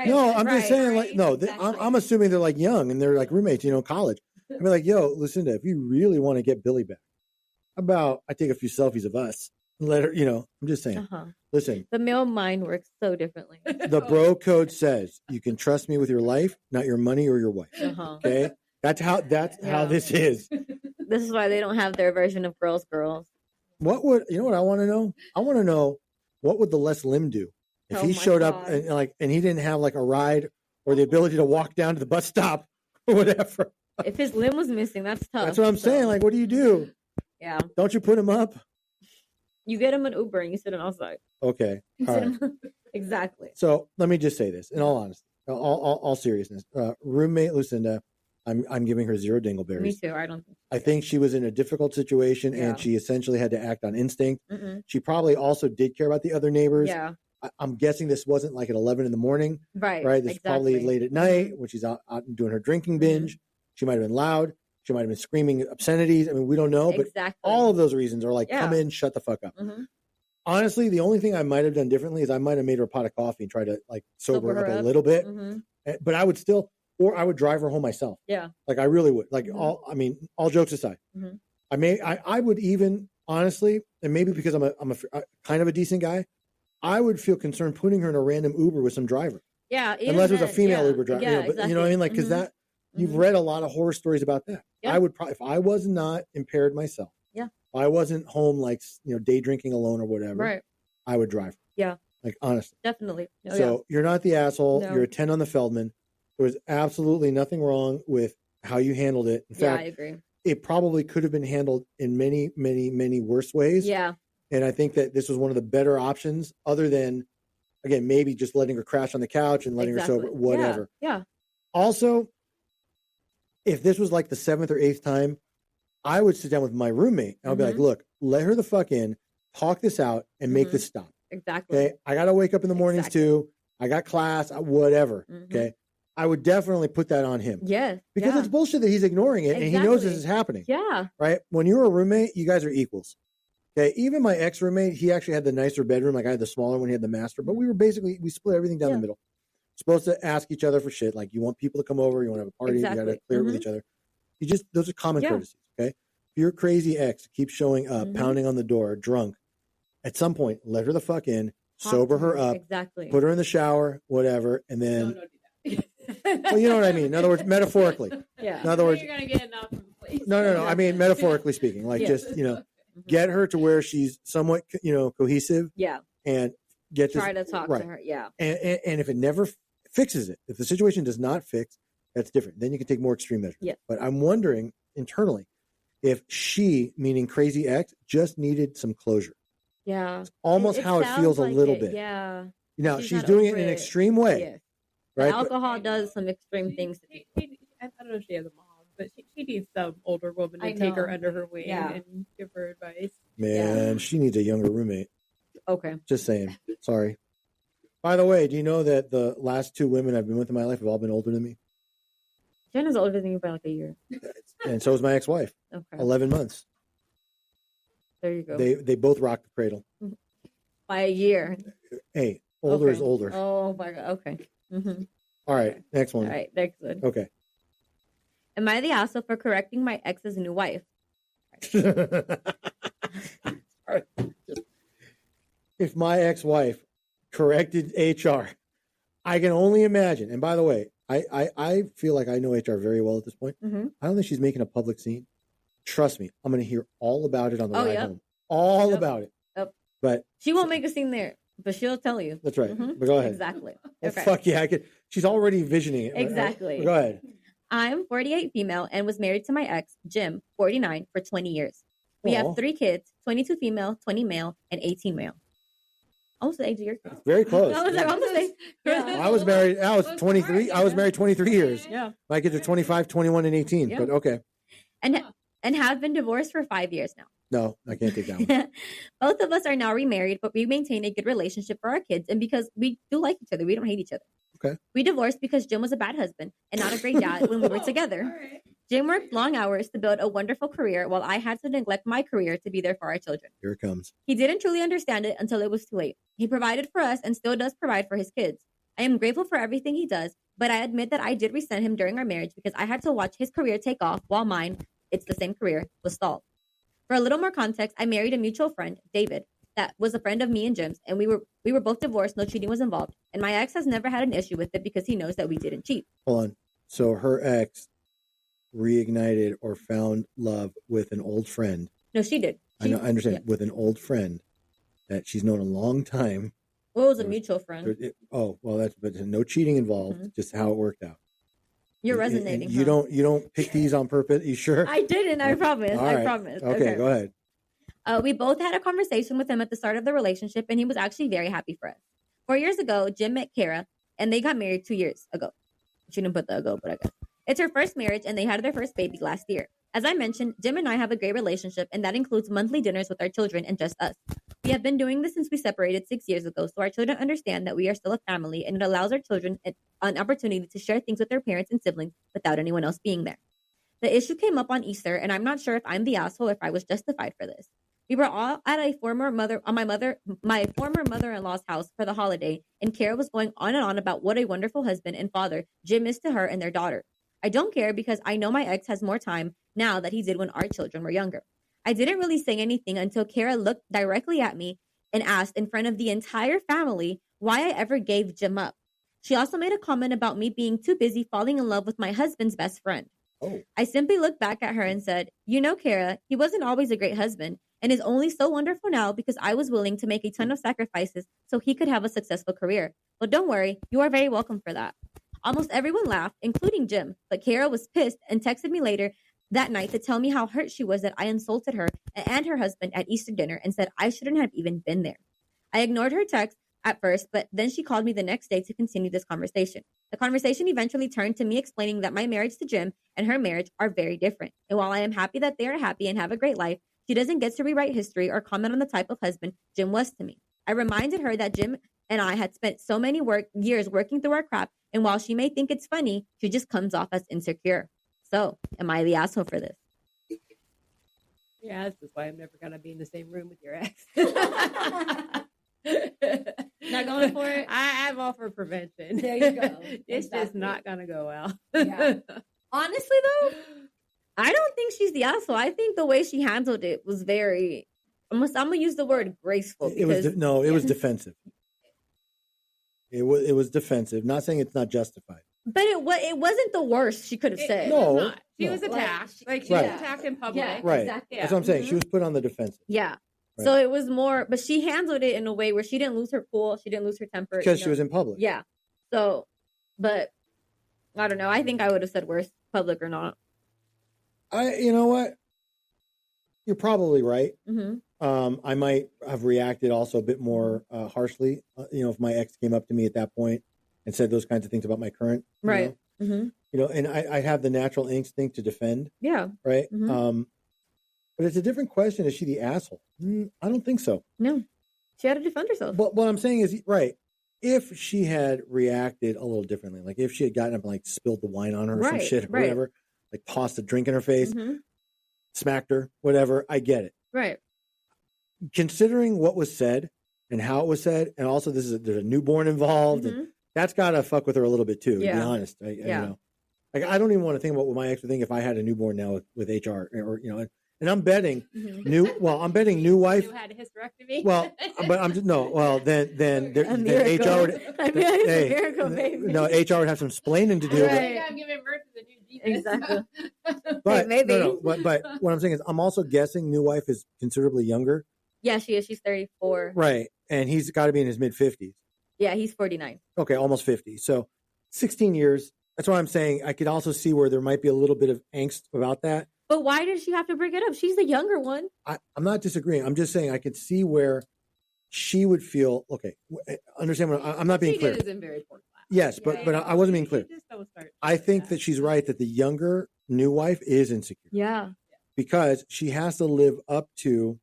No, I'm just saying, like, no, I'm assuming they're like young and they're like roommates, college. I'd be like, yo, Lucinda, if you really want to get Billy back, I take a few selfies of us. Let her, I'm just saying. Listen,
the male mind works so differently.
The bro code says you can trust me with your life, not your money or your wife. Okay, that's how this is.
This is why they don't have their version of girls.
What I want to know? I want to know what would the less limb do if he showed up and he didn't have like a ride or the ability to walk down to the bus stop or whatever.
If his limb was missing, that's tough.
That's what I'm saying. Like, what do you do?
Yeah.
Don't you put him up?
You get him an Uber and you sit him outside.
Okay.
Exactly.
So let me just say this in all honesty, all seriousness. Roommate Lucinda, I'm giving her 0 dingleberries.
Me too.
I think she was in a difficult situation and she essentially had to act on instinct. She probably also did care about the other neighbors.
Yeah.
I'm guessing this wasn't like at 11 in the morning.
Right.
This is probably late at night when she's out doing her drinking binge. She might have been loud. She might have been screaming obscenities. I mean, we don't know, but all of those reasons are like, come in, shut the fuck up. honestly, the only thing I might have done differently is I might have made her a pot of coffee and try to like sober her up a little bit. But I would still, or I would drive her home myself.
Yeah.
Like I really would. Like all jokes aside, I would even honestly, and maybe because I'm a kind of a decent guy, I would feel concerned putting her in a random Uber with some driver.
Yeah.
Unless it was a female Uber driver.
Yeah,
but
exactly.
you know what I mean? Like, because that, you've read a lot of horror stories about that. Yeah. I would probably, if I was not impaired myself, if I wasn't home, like, day drinking alone or whatever, I would drive her.
Yeah.
Like, honestly.
Definitely.
So you're not the asshole. No. You're a 10 on the Feldman. There was absolutely nothing wrong with how you handled it. In fact, I agree. It probably could have been handled in many, many, many worse ways.
Yeah.
And I think that this was one of the better options, other than, again, maybe just letting her crash on the couch and letting her sober, whatever.
Yeah.
Also, if this was like the 7th or 8th time, I would sit down with my roommate and I'll be like, look, let her the fuck in, talk this out, and make this stop.
Exactly.
Okay. I got to wake up in the mornings too. I got class, whatever. Okay. I would definitely put that on him.
Yes.
Because it's bullshit that he's ignoring it and he knows this is happening.
Yeah.
Right. When you're a roommate, you guys are equals. Okay. Even my ex roommate, he actually had the nicer bedroom. Like I had the smaller one, he had the master, but we split everything down the middle. Supposed to ask each other for shit. Like you want people to come over, you want to have a party, you got to clear it with each other. Those are common courtesies. Okay. If your crazy ex keeps showing up, pounding on the door, drunk, at some point, let her the fuck in, sober her up, put her in the shower, whatever, and then. No, well, you know what I mean. In other words, metaphorically. Yeah. In other words, you're gonna get enough. No. I mean, metaphorically speaking, like just get her to where she's somewhat cohesive.
Yeah.
And
try to talk to her. Yeah.
And if it never fixes it, if the situation does not fix, that's different. Then you can take more extreme measures.
Yeah.
But I'm wondering internally if she, meaning crazy ex, just needed some closure.
Yeah.
It's almost how it feels a little bit.
Yeah.
Now she's doing it in an extreme way.
Yeah. Right? Alcohol does some extreme things.
I don't know if she has a mom, but she needs some older woman to take her under her wing and give her advice.
Man, she needs a younger roommate.
Okay.
Just saying. Sorry. By the way, do you know that the last 2 women I've been with in my life have all been older than me?
Jenna's older than you by like a year.
And so is my ex-wife. Okay. 11 months.
There you go.
They both rocked the cradle.
By a year.
Hey, older is older.
Oh my God. Okay.
All right, next one.
All right, next one.
Okay.
Am I the asshole for correcting my ex's new wife?
If my ex-wife corrected HR, I can only imagine. And by the way, I feel like I know HR very well at this point. I don't think she's making a public scene. Trust me, I'm going to hear all about it on the ride home. All about it.
Yep.
But
she won't make a scene there. But she'll tell you.
That's right. But go ahead.
Exactly.
Well, fuck yeah. She's already visioning it.
Exactly.
Go ahead.
I'm 48 female and was married to my ex, Jim, 49, for 20 years. We have 3 kids, 22 female, 20 male, and 18 male. Almost the age of your kids.
Very close.
I was like, almost
I was married. I was 23. I was married 23 years.
Yeah.
My kids are 25, 21, and 18. But okay.
And have been divorced for 5 years now.
No, I can't take that one.
Both of us are now remarried, but we maintain a good relationship for our kids and because we do like each other. We don't hate each other.
Okay.
We divorced because Jim was a bad husband and not a great dad when we were together. Right. Jim worked long hours to build a wonderful career while I had to neglect my career to be there for our children.
Here it comes.
He didn't truly understand it until it was too late. He provided for us and still does provide for his kids. I am grateful for everything he does, but I admit that I did resent him during our marriage because I had to watch his career take off while mine, it's the same career, was stalled. For a little more context, I married a mutual friend, David, that was a friend of me and Jim's, and we were both divorced, no cheating was involved. And my ex has never had an issue with it because he knows that we didn't cheat.
Hold on. So her ex reignited or found love with an old friend.
No, she did.
I know, I understand. Yeah. With an old friend that she's known a long time.
Well, it was a mutual friend.
But no cheating involved, just how it worked out.
You're resonating.
You don't pick these on purpose. You sure?
I didn't. I promise. Right. I promise.
Okay, go ahead.
We both had a conversation with him at the start of the relationship, and he was actually very happy for us. 4 years ago, Jim met Kara, and they got married 2 years ago. She didn't put the ago, but I guess. It's her first marriage, and they had their first baby last year. As I mentioned, Jim and I have a great relationship, and that includes monthly dinners with our children and just us. We have been doing this since we separated 6 years ago, so our children understand that we are still a family, and it allows our children an opportunity to share things with their parents and siblings without anyone else being there. The issue came up on Easter, and I'm not sure if I'm the asshole or if I was justified for this. We were all at my former mother-in-law's house for the holiday, and Kara was going on and on about what a wonderful husband and father Jim is to her and their daughter. I don't care because I know my ex has more time now that he did when our children were younger. I didn't really say anything until Kara looked directly at me and asked in front of the entire family why I ever gave Jim up. She also made a comment about me being too busy falling in love with my husband's best friend.
Oh.
I simply looked back at her and said, you know, Kara, he wasn't always a great husband and is only so wonderful now because I was willing to make a ton of sacrifices so he could have a successful career. But don't worry, you are very welcome for that. Almost everyone laughed, including Jim, but Kara was pissed and texted me later that night to tell me how hurt she was that I insulted her and her husband at Easter dinner and said I shouldn't have even been there. I ignored her text at first, but then she called me the next day to continue this conversation. The conversation eventually turned to me explaining that my marriage to Jim and her marriage are very different. And while I am happy that they are happy and have a great life, she doesn't get to rewrite history or comment on the type of husband Jim was to me. I reminded her that Jim and I had spent so many years working through our crap, and while she may think it's funny, she just comes off as insecure. So, am I the asshole for this?
Yeah, this is why I'm never going to be in the same room with your ex.
Not going for it?
I'm all for prevention.
There you go.
It's just not going to go well.
Yeah. Honestly, though, I don't think she's the asshole. I think the way she handled it was very, I'm going to use the word graceful.
It was defensive. It was defensive. Not saying it's not justified.
But it wasn't the worst she could have said.
No.
She was attacked. She was attacked in public.
Yeah,
right.
Exactly.
That's what I'm saying. She was put on the defensive.
Yeah.
Right.
So it was more, but she handled it in a way where she didn't lose her cool. She didn't lose her temper.
Because she was in public.
Yeah. So, but I don't know. I think I would have said worse, public or not.
You know what? You're probably right.
Mm-hmm.
I might have reacted also a bit more harshly. If my ex came up to me at that point and said those kinds of things about my current,
right? Mm-hmm.
And I have the natural instinct to defend.
Yeah.
Right.
Mm-hmm.
But it's a different question. Is she the asshole? I don't think so.
No, she had to defend herself.
But what I'm saying is, right, if she had reacted a little differently, like if she had gotten up and like spilled the wine on her or some shit or whatever, like tossed a drink in her face, smacked her, whatever, I get it.
Right.
Considering what was said and how it was said, and also there's a newborn involved, and that's got to fuck with her a little bit too, to be honest. I don't even want to think about what my ex would think if I had a newborn now with HR or and I'm betting new wife.
You had a hysterectomy.
Well, but I'm just then HR would.
Hey, miracle, baby.
No, HR would have some explaining to do.
Right. I'm giving birth to the new Jesus.
Exactly.
But
maybe.
But what I'm saying is, I'm also guessing new wife is considerably younger.
Yeah, she is. She's 34.
Right, and he's got to be in his mid 50s.
Yeah, he's 49.
Okay, almost 50. So 16 years. That's why I'm saying I could also see where there might be a little bit of angst about that.
But why did she have to bring it up? She's the younger one.
I'm not disagreeing. I'm just saying I could see where she would feel. Okay, understand what I'm not being clear.
Is in very poor class.
Yes, but I wasn't being clear. I think that she's right that the younger new wife is insecure.
Yeah.
Because she has to live up to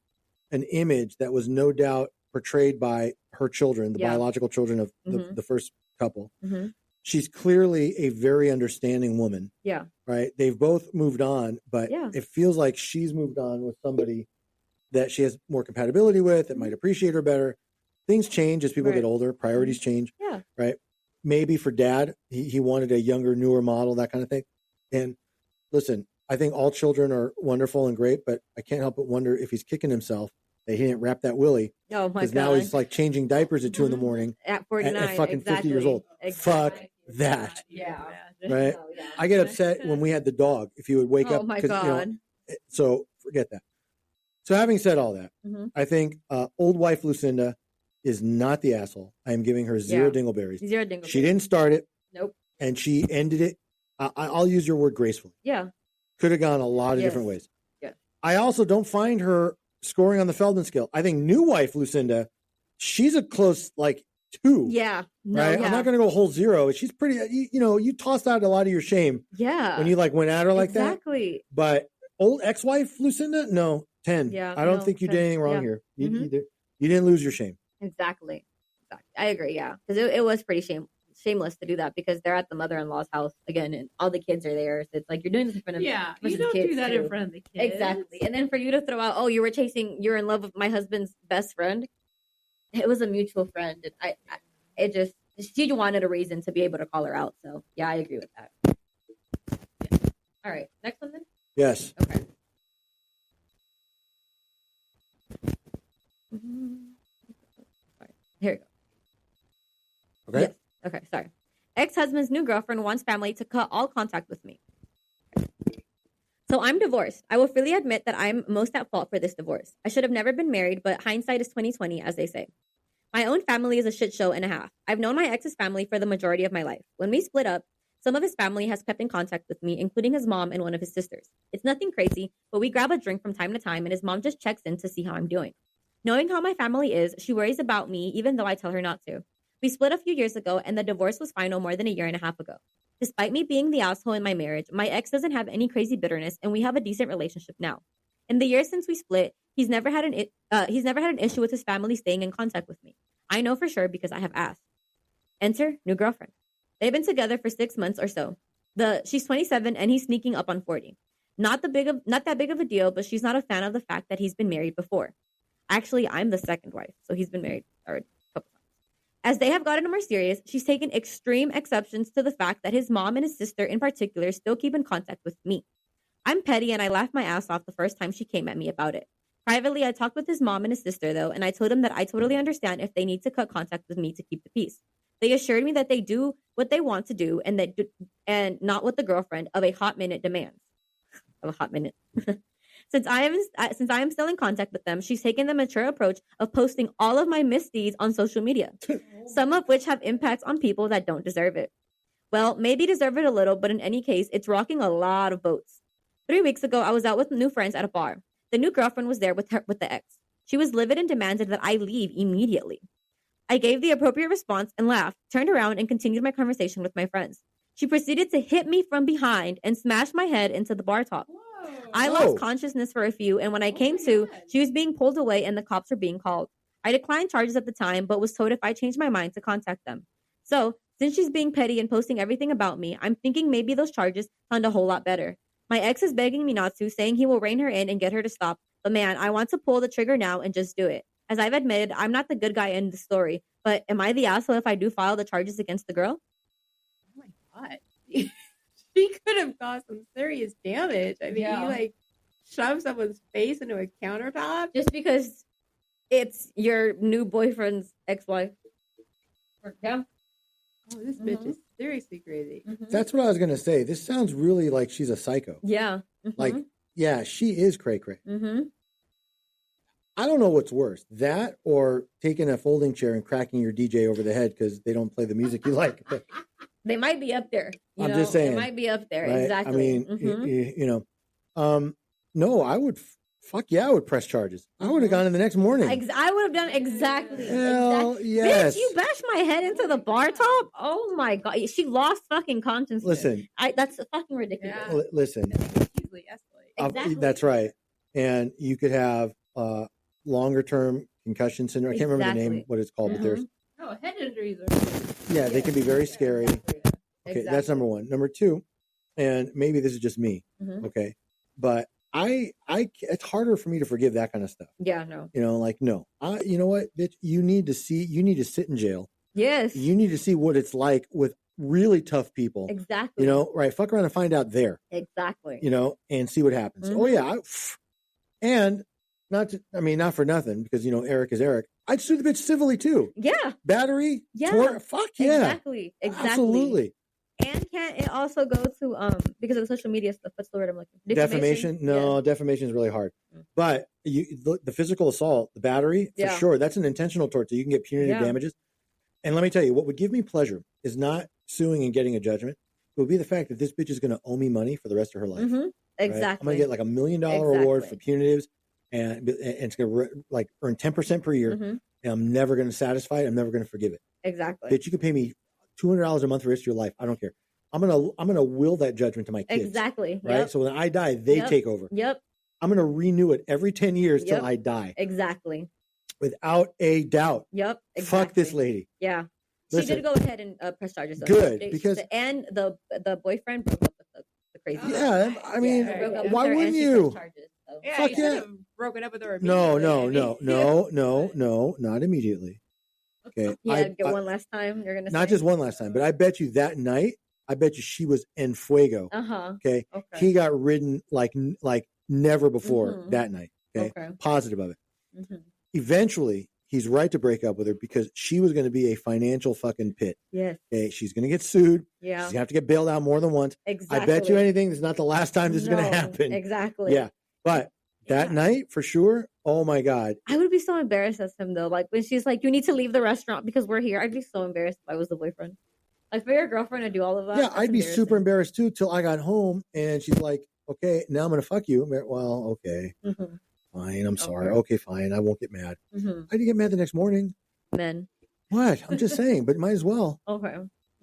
an image that was no doubt portrayed by her children, the biological children of the first couple. Mm-hmm. She's clearly a very understanding woman.
Yeah.
Right. They've both moved on, but it feels like she's moved on with somebody that she has more compatibility with, that might appreciate her better. Things change as people get older. Priorities change.
Yeah.
Right. Maybe for dad, he wanted a younger, newer model, that kind of thing. And listen, I think all children are wonderful and great, but I can't help but wonder if he's kicking himself that he didn't wrap that willy.
Oh my God.
Because now he's like changing diapers at 2 a.m.
At 49.
At fucking 50 years old. Fuck that.
Yeah.
Right.
Oh, yeah.
I get upset when we had the dog. If he would wake up.
Oh my God.
So forget that. So having said all that, I think old wife Lucinda is not the asshole. I am giving her zero dingleberries.
Zero dingleberries.
She didn't start it.
Nope.
And she ended it. I'll use your word gracefully.
Yeah.
Could have gone a lot of different ways.
Yeah.
I also don't find her scoring on the Feldman scale. I think new wife Lucinda, she's a close 2.
Yeah. No,
right.
yeah.
I'm not going to go whole 0. She's pretty. You tossed out a lot of your shame.
Yeah.
When you went at her like that.
Exactly.
But old ex-wife Lucinda, no, 10.
Yeah.
I don't think you did anything wrong here. You didn't lose your shame.
Exactly. I agree. Yeah, because it was pretty shameless to do that because they're at the mother-in-law's house again, and all the kids are there. So it's like you're doing this in front of
you don't do that in front of the kids.
Exactly. And then for you to throw out, oh, you're in love with my husband's best friend. It was a mutual friend, and she wanted a reason to be able to call her out. So yeah, I agree with that. Yeah. All right, next one then.
Yes.
Okay. Here we go.
Okay.
Yes. Okay, sorry. Ex-husband's new girlfriend wants family to cut all contact with me. So I'm divorced. I will freely admit that I'm most at fault for this divorce. I should have never been married, but hindsight is 20/20, as they say. My own family is a shit show and a half. I've known my ex's family for the majority of my life. When we split up, some of his family has kept in contact with me, including his mom and one of his sisters. It's nothing crazy, but we grab a drink from time to time, and his mom just checks in to see how I'm doing. Knowing how my family is, she worries about me, even though I tell her not to. We split a few years ago, and the divorce was final more than a year and a half ago. Despite me being the asshole in my marriage, my ex doesn't have any crazy bitterness, and we have a decent relationship now. In the years since we split, he's never had an issue with his family staying in contact with me. I know for sure because I have asked. Enter new girlfriend. They've been together for 6 months or so. She's 27 and he's sneaking up on 40. Not that big of a deal, but she's not a fan of the fact that he's been married before. Actually, I'm the second wife, so he's been married already a couple times. As they have gotten more serious, she's taken extreme exceptions to the fact that his mom and his sister in particular still keep in contact with me. I'm petty and I laughed my ass off the first time she came at me about it. Privately, I talked with his mom and his sister, though, and I told them that I totally understand if they need to cut contact with me to keep the peace. They assured me that they do what they want to do and not what the girlfriend of a hot minute demands. Of a hot minute. Since I am still in contact with them, she's taken the mature approach of posting all of my misdeeds on social media, some of which have impacts on people that don't deserve it. Well, maybe deserve it a little, but in any case, it's rocking a lot of boats. 3 weeks ago, I was out with new friends at a bar. The new girlfriend was there with the ex. She was livid and demanded that I leave immediately. I gave the appropriate response and laughed, turned around, and continued my conversation with my friends. She proceeded to hit me from behind and smash my head into the bar top. Whoa. I lost consciousness for a few, and when I came to, she was being pulled away and the cops were being called. I declined charges at the time, but was told if I changed my mind to contact them. So, since she's being petty and posting everything about me, I'm thinking maybe those charges sound a whole lot better. My ex is begging me not to, saying he will rein her in and get her to stop. But man, I want to pull the trigger now and just do it. As I've admitted, I'm not the good guy in the story. But am I the asshole if I do file the charges against the girl?
Oh my God. She could have caused some serious damage. I mean, you shove someone's face into a countertop.
Just because it's your new boyfriend's ex-wife. Yeah.
Oh, this bitch is seriously crazy.
Mm-hmm. That's what I was going to say. This sounds really like she's a psycho.
Yeah. Mm-hmm.
Like, yeah, she is cray-cray. Mm-hmm. I don't know what's worse, that or taking a folding chair and cracking your DJ over the head because they don't play the music you like.
They might be up there.
I'm just saying.
They might be up there.
Right?
Exactly.
I mean, no, I would. Fuck yeah, I would press charges. I would have gone in the next morning.
I would have done exactly.
Hell, yes.
Bitch, you bashed my head into the bar top? Oh my God. She lost fucking consciousness.
Listen.
That's fucking ridiculous.
Yeah.
Listen.
Easily escalate.
Exactly.
That's right. And you could have longer term concussion syndrome. I can't remember the name, what it's called, but there's.
Oh, head injuries are.
Yeah, they can be very scary.
Exactly.
Okay, that's number one. Number two, and maybe this is just me. Okay. But I it's harder for me to forgive that kind of stuff.
Yeah, no.
You know what, bitch, you need to sit in jail.
Yes.
You need to see what it's like with really tough people.
Exactly.
Right. Fuck around and find out there.
Exactly.
And see what happens. Oh yeah. And not for nothing because, Eric is Eric. I'd sue the bitch civilly too.
Yeah.
Battery.
Yeah.
Fuck yeah.
Exactly.
Absolutely.
And can't it also go to because of the social media stuff? What's the word I'm looking for?
Defamation? No, defamation is really hard. But the physical assault, the battery, for sure, that's an intentional tort. So you can get punitive damages. And let me tell you, what would give me pleasure is not suing and getting a judgment. It would be the fact that this bitch is going to owe me money for the rest of her life.
Mm-hmm. Exactly.
Right? I'm going to get like $1 million award for punitives, and it's going to earn 10% per year. And I'm never going to satisfy it. I'm never going to forgive it.
Exactly.
Bitch, you can pay me $200 a month for the rest of your life. I don't care. I'm gonna will that judgment to my kids.
Exactly.
Right.
Yep.
So when I die, they take over.
Yep.
I'm gonna renew it every 10 years till I die.
Exactly.
Without a doubt.
Yep. Exactly.
Fuck this lady.
Yeah. She did go ahead and press charges.
Good, because
and the boyfriend broke up with the crazy.
Yeah, I mean, why wouldn't you?
Charges, so. Yeah, fuck yeah. Have broken up with her.
No, not immediately. Okay,
get one last time. You're gonna
not just one last time, but I bet you that night. I bet you she was en fuego. Okay, he got ridden like never before that night. Okay, positive of it. Eventually, he's right to break up with her because she was going to be a financial fucking pit.
Yes.
Okay, she's going to get sued.
Yeah.
She's going to have to get bailed out more than once.
Exactly.
I bet you anything, this is not the last time this is going to happen.
Exactly.
Yeah, but that night for sure. Oh my God.
I would be so embarrassed as him though. Like when she's like, "You need to leave the restaurant because we're here." I'd be so embarrassed if I was the boyfriend. Like for your girlfriend to do all of that.
Yeah, I'd be super embarrassed too till I got home and she's like, "Okay, now I'm going to fuck you." Well, okay. Fine, I'm sorry. Okay, fine. I won't get mad. I didn't get mad the next morning.
Men.
What? I'm just saying, but might as well.
Okay.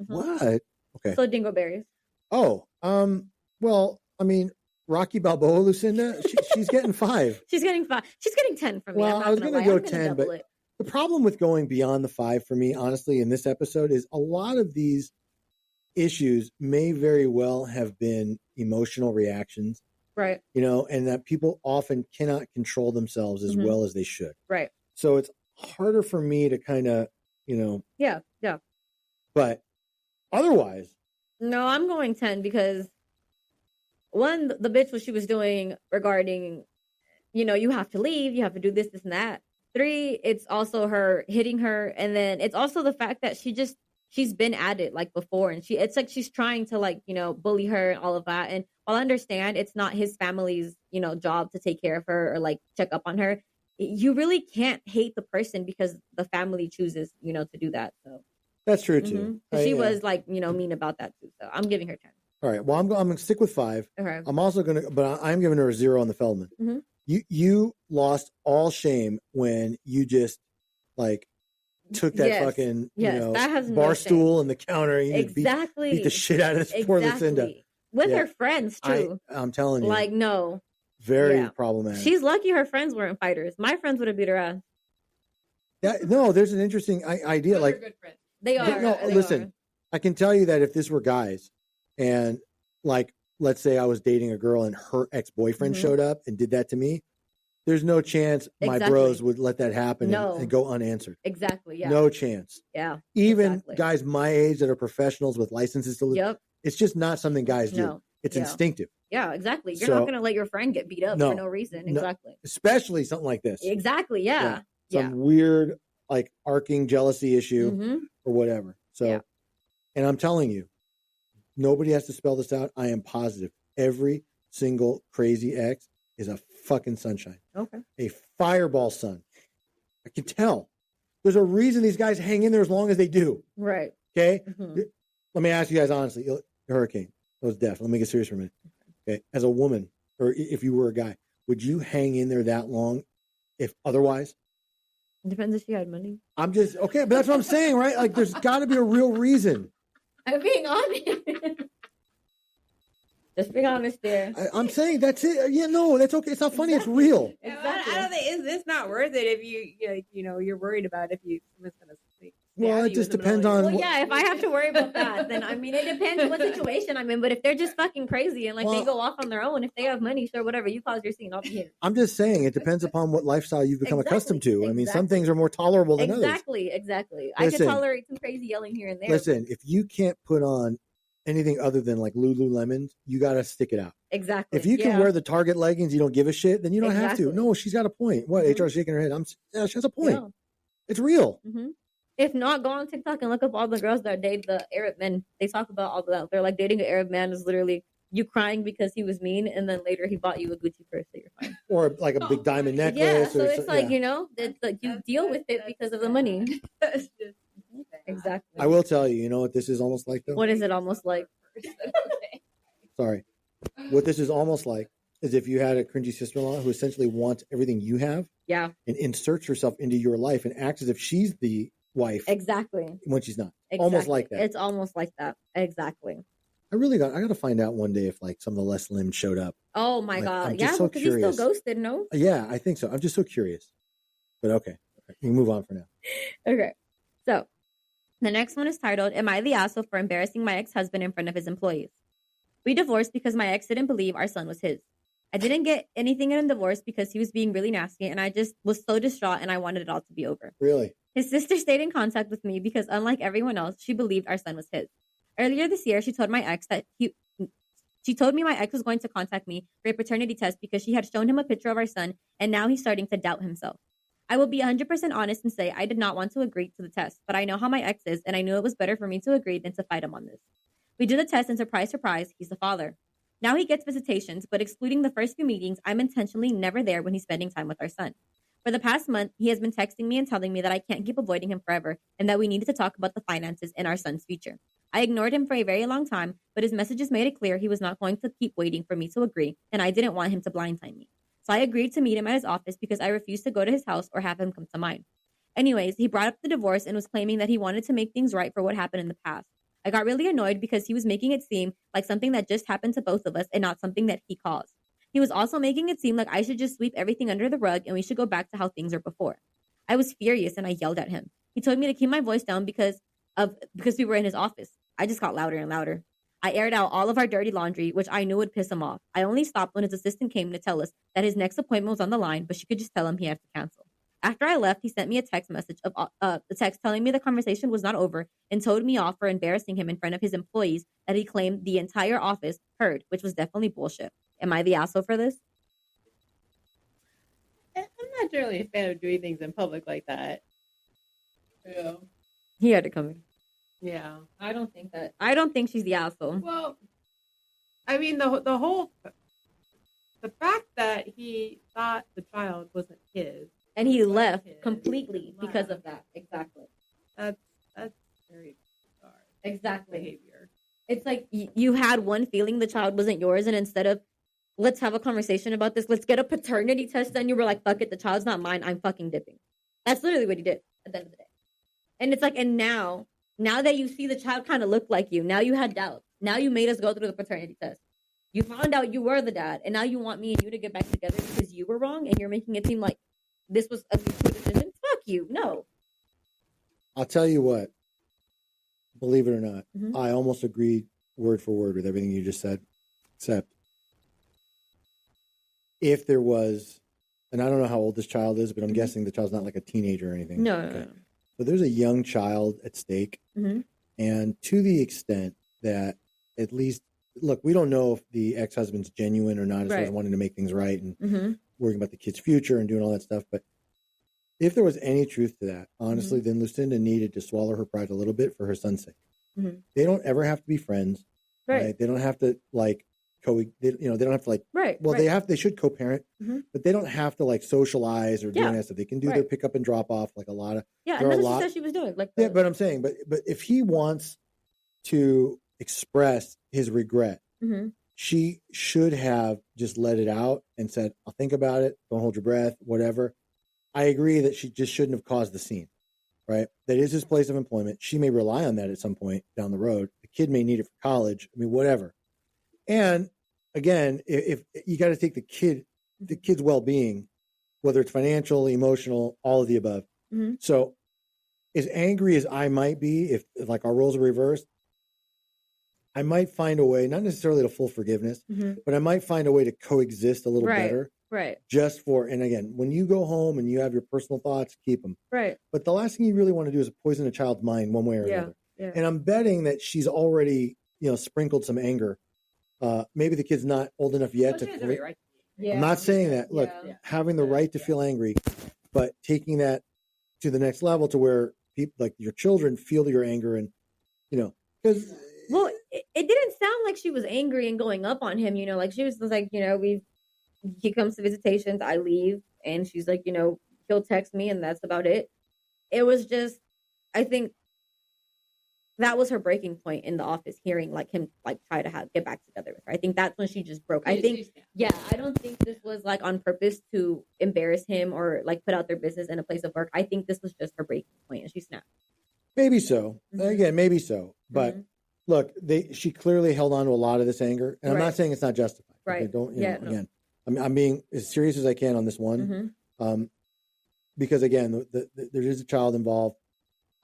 What? Okay.
So dingleberries.
Oh, well, I mean, Rocky Balboa, Lucinda, she's getting 5.
She's getting 5. She's getting 10 from me.
Well, I was going to go 10, but the problem with going beyond the 5 for me, honestly, in this episode is a lot of these issues may very well have been emotional reactions.
Right.
You know, and that people often cannot control themselves as well as they should.
Right.
So it's harder for me to kind of, you know.
Yeah.
But otherwise.
No, I'm going 10 because one, the bitch what she was doing regarding, you know, you have to leave, you have to do this, and that. 3, it's also her hitting her. And then it's also the fact that she's been at it like before. And it's like she's trying to like, you know, bully her and all of that. And while I understand it's not his family's, you know, job to take care of her or like check up on her, you really can't hate the person because the family chooses, you know, to do that. So
that's true too.
She was like, you know, mean about that too. So I'm giving her 10.
All right. Well, I'm going to stick with 5.
Okay.
I'm also going to, but I'm giving her a 0 on the Feldman. You lost all shame when you just like took that fucking you know bar stool and the counter and you beat the shit out of this poor Lucinda.
With her friends too.
I'm telling you.
Like no.
Very problematic.
She's lucky her friends weren't fighters. My friends would have beat her ass.
No, there's an interesting idea.
Those
like
are good friends.
They are.
No, listen. I can tell you that if this were guys and like let's say I was dating a girl and her ex-boyfriend showed up and did that to me, there's no chance my bros would let that happen and go unanswered.
Exactly. Yeah.
No chance.
Yeah.
Even guys my age that are professionals with licenses to live.
Yep.
It's just not something guys do. It's instinctive.
Yeah, exactly. You're not going to let your friend get beat up for no reason. Exactly.
Especially something like this.
Exactly. Yeah.
Some weird, like, arcing jealousy issue or whatever. So, and I'm telling you, nobody has to spell this out. I am positive. Every single crazy ex is a fucking sunshine.
Okay.
A fireball sun. I can tell. There's a reason these guys hang in there as long as they do.
Right.
Okay? Let me ask you guys honestly. Hurricane. That was death. Let me get serious for a minute. Okay. As a woman, or if you were a guy, would you hang in there that long if otherwise?
Depends if she had money.
I'm just, okay, but that's what I'm saying, right? Like, there's got to be a real reason.
I'm being honest. Just being honest there.
I'm saying that's it. Yeah, no, that's okay. It's not funny. It's real.
Exactly. I don't think it's not worth it if you're worried about if someone's going to speak.
Well, it just depends on.
Well, yeah, if I have to worry about that, then I mean, it depends what situation I'm in. But if they're just fucking crazy and like they go off on their own, if they have money, sure, whatever, you cause your scene, I'll be here.
I'm just saying it depends upon what lifestyle you've become accustomed to. I mean, some things are more tolerable than others.
Exactly. I can tolerate some crazy yelling here and there.
Listen, if you can't put on anything other than like Lululemons, you got to stick it out.
Exactly.
If you can wear the Target leggings, you don't give a shit, then you don't have to. No, she's got a point. What? HR's shaking her head. She has a point. Yeah. It's real.
If not, go on TikTok and look up all the girls that date the Arab men. They talk about all of that. They're like, dating an Arab man is literally you crying because he was mean, and then later he bought you a Gucci purse, so you're fine.
Or like a big diamond necklace.
Yeah, so it's like, you know, it's like you deal with it because of the money. Exactly.
I will tell you, you know what this is almost like, though?
What is it almost like?
Sorry. What this is almost like is if you had a cringy sister-in-law who essentially wants everything you have.
Yeah.
And inserts herself into your life and acts as if she's the wife.
Exactly.
When she's not.
Exactly.
Almost like that.
It's almost like that. Exactly.
I got to find out one day if like some of the less limbed showed up.
Oh my God.
Yeah, so
because he's still ghosted, no?
Yeah, I think so. I'm just so curious. But okay. We can move on for now.
Okay. So The next one is titled, Am I the asshole for embarrassing my ex-husband in front of his employees? We divorced because my ex didn't believe our son was his. I didn't get anything in a divorce because he was being really nasty, and I just was so distraught and I wanted it all to be over.
Really?
His sister stayed in contact with me because, unlike everyone else, she believed our son was his. Earlier this year, she told me my ex was going to contact me for a paternity test because she had shown him a picture of our son, and now he's starting to doubt himself. I will be 100% honest and say I did not want to agree to the test, but I know how my ex is, and I knew it was better for me to agree than to fight him on this. We did the test, and surprise, surprise, he's the father. Now he gets visitations, but excluding the first few meetings, I'm intentionally never there when he's spending time with our son. For the past month, he has been texting me and telling me that I can't keep avoiding him forever and that we needed to talk about the finances and our son's future. I ignored him for a very long time, but his messages made it clear he was not going to keep waiting for me to agree, and I didn't want him to blindside me. So I agreed to meet him at his office because I refused to go to his house or have him come to mine. Anyways, he brought up the divorce and was claiming that he wanted to make things right for what happened in the past. I got really annoyed because he was making it seem like something that just happened to both of us and not something that he caused. He was also making it seem like I should just sweep everything under the rug and we should go back to how things were before. I was furious and I yelled at him. He told me to keep my voice down because we were in his office. I just got louder and louder. I aired out all of our dirty laundry, which I knew would piss him off. I only stopped when his assistant came to tell us that his next appointment was on the line, but she could just tell him he had to cancel. After I left, he sent me a text message telling me the conversation was not over and told me off for embarrassing him in front of his employees that he claimed the entire office heard, which was definitely bullshit. Am I the asshole for this?
I'm not generally a fan of doing things in public like that. Yeah.
He had to come in.
Yeah.
I don't think she's the asshole.
Well, I mean, the fact that he thought the child wasn't his.
And he left completely because of that. Exactly.
That's very bizarre.
Exactly.
Behavior.
It's like you had one feeling the child wasn't yours, and instead of let's have a conversation about this, let's get a paternity test, then you were like, fuck it, the child's not mine, I'm fucking dipping. That's literally what he did at the end of the day. And it's like, and now that you see the child kind of look like you, now you had doubts. Now you made us go through the paternity test. You found out you were the dad, and now you want me and you to get back together because you were wrong, and you're making it seem like this was a mutual decision. Fuck you. No.
I'll tell you what. Believe it or not, I almost agreed word for word with everything you just said, except if there was, and I don't know how old this child is, but I'm guessing the child's not like a teenager or anything.
No.
So there's a young child at stake. And to the extent that at least, look, we don't know if the ex-husband's genuine or not as far as wanting to make things right and worrying about the kid's future and doing all that stuff. But if there was any truth to that, honestly, then Lucinda needed to swallow her pride a little bit for her son's sake. They don't ever have to be friends. Right? They don't have to like they don't have to like, they should co-parent, but they don't have to like socialize or do that stuff. They can do their pick up and drop off like a lot of,
and that's what she said she was doing. Like,
but I'm saying, but if he wants to express his regret, she should have just let it out and said, I'll think about it. Don't hold your breath, whatever. I agree that she just shouldn't have caused the scene, right? That is his place of employment. She may rely on that at some point down the road. The kid may need it for college. I mean, whatever. And again, if you got to take the kid's well-being, whether it's financial, emotional, all of the above. So as angry as I might be, if like our roles are reversed, I might find a way, not necessarily to full forgiveness, but I might find a way to coexist a little better.
Right.
Just for, and again, when you go home and you have your personal thoughts, keep them.
Right.
But the last thing you really want to do is poison a child's mind one way or another.
Yeah.
And I'm betting that she's already, sprinkled some anger. Maybe the kid's not old enough yet to.
Right.
I'm not saying that. Look, having the right to feel angry, but taking that to the next level to where people, like your children, feel your anger and, because.
Well, it didn't sound like she was angry and going up on him. Like she was like, he comes to visitations, I leave, and she's like, he'll text me, and that's about it. It was just, I think that was her breaking point in the office, hearing like him like try to get back together with her. I think that's when she just broke. I don't think this was like on purpose to embarrass him or like put out their business in a place of work. I think this was just her breaking point, and she snapped.
Maybe so. Again, maybe so. But look, she clearly held on to a lot of this anger, and I'm not saying it's not justified.
Right?
Okay, again. I'm being as serious as I can on this one, because again, there is a child involved.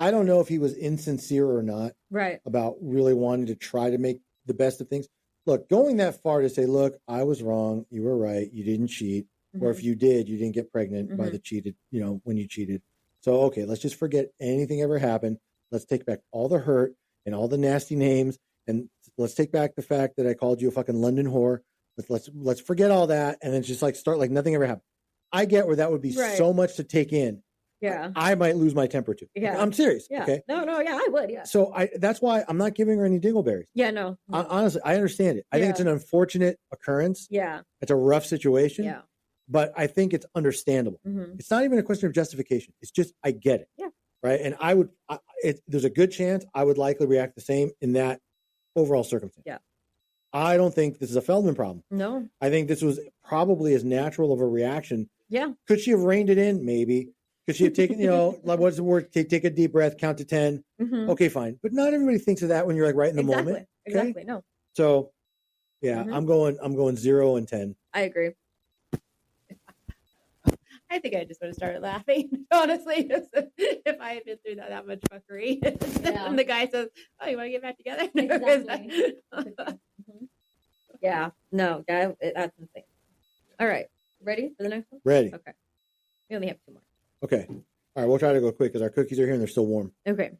I don't know if he was insincere or not.
Right.
About really wanting to try to make the best of things. Look, going that far to say, look, I was wrong. You were right. You didn't cheat. Or if you did, you didn't get pregnant by the cheated, when you cheated. So, okay, let's just forget anything ever happened. Let's take back all the hurt and all the nasty names. And let's take back the fact that I called you a fucking London whore. Let's forget all that. And then just like start like nothing ever happened. I get where that would be so much to take in.
Yeah.
I might lose my temper too.
Yeah.
I'm serious.
Yeah.
Okay.
No, yeah, I would. Yeah.
So that's why I'm not giving her any dingleberries.
Yeah, no.
Honestly, I understand it. I think it's an unfortunate occurrence.
Yeah.
It's a rough situation.
Yeah.
But I think it's understandable. It's not even a question of justification. It's just, I get it.
Yeah.
Right. And there's a good chance I would likely react the same in that overall circumstance.
Yeah.
I don't think this is a Feldman problem.
No.
I think this was probably as natural of a reaction.
Yeah.
Could she have reined it in? Maybe. Could she have taken, like what's the word? Take a deep breath, count to 10. Okay, fine. But not everybody thinks of that when you're like right in the moment. Okay?
Exactly. No.
So yeah, I'm going 0 and 10.
I agree.
I think I just would have started laughing, honestly, if I had been through that much fuckery. And the guy says, "Oh, you want to get back together?"
Exactly. Yeah. No, that's insane. All right. Ready for the next one?
Ready.
Okay. We only have 2 more.
Okay. All right. We'll try to go quick because our cookies are here and they're still warm.
Okay.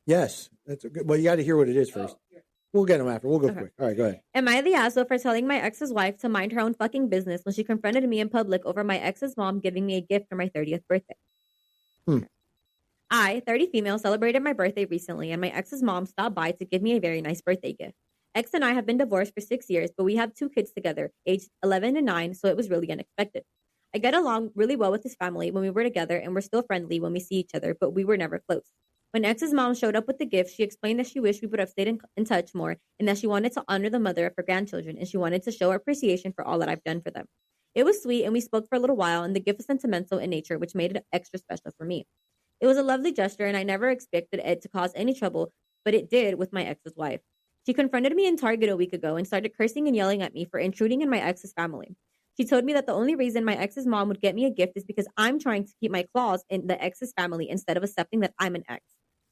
Yes. That's a good. Well, you got to hear what it is first. We'll get them after. We'll go quick. All right, go ahead.
Am I the asshole for telling my ex's wife to mind her own fucking business when she confronted me in public over my ex's mom giving me a gift for my 30th birthday? I, 30 female, celebrated my birthday recently, and my ex's mom stopped by to give me a very nice birthday gift. Ex and I have been divorced for 6 years, but we have 2 kids together, aged 11 and 9, so it was really unexpected. I get along really well with his family when we were together, and we're still friendly when we see each other, but we were never close. When Ex's mom showed up with the gift, she explained that she wished we would have stayed in touch more and that she wanted to honor the mother of her grandchildren and she wanted to show her appreciation for all that I've done for them. It was sweet and we spoke for a little while and the gift was sentimental in nature, which made it extra special for me. It was a lovely gesture and I never expected it to cause any trouble, but it did with my ex's wife. She confronted me in Target a week ago and started cursing and yelling at me for intruding in my ex's family. She told me that the only reason my ex's mom would get me a gift is because I'm trying to keep my claws in the ex's family instead of accepting that I'm an ex.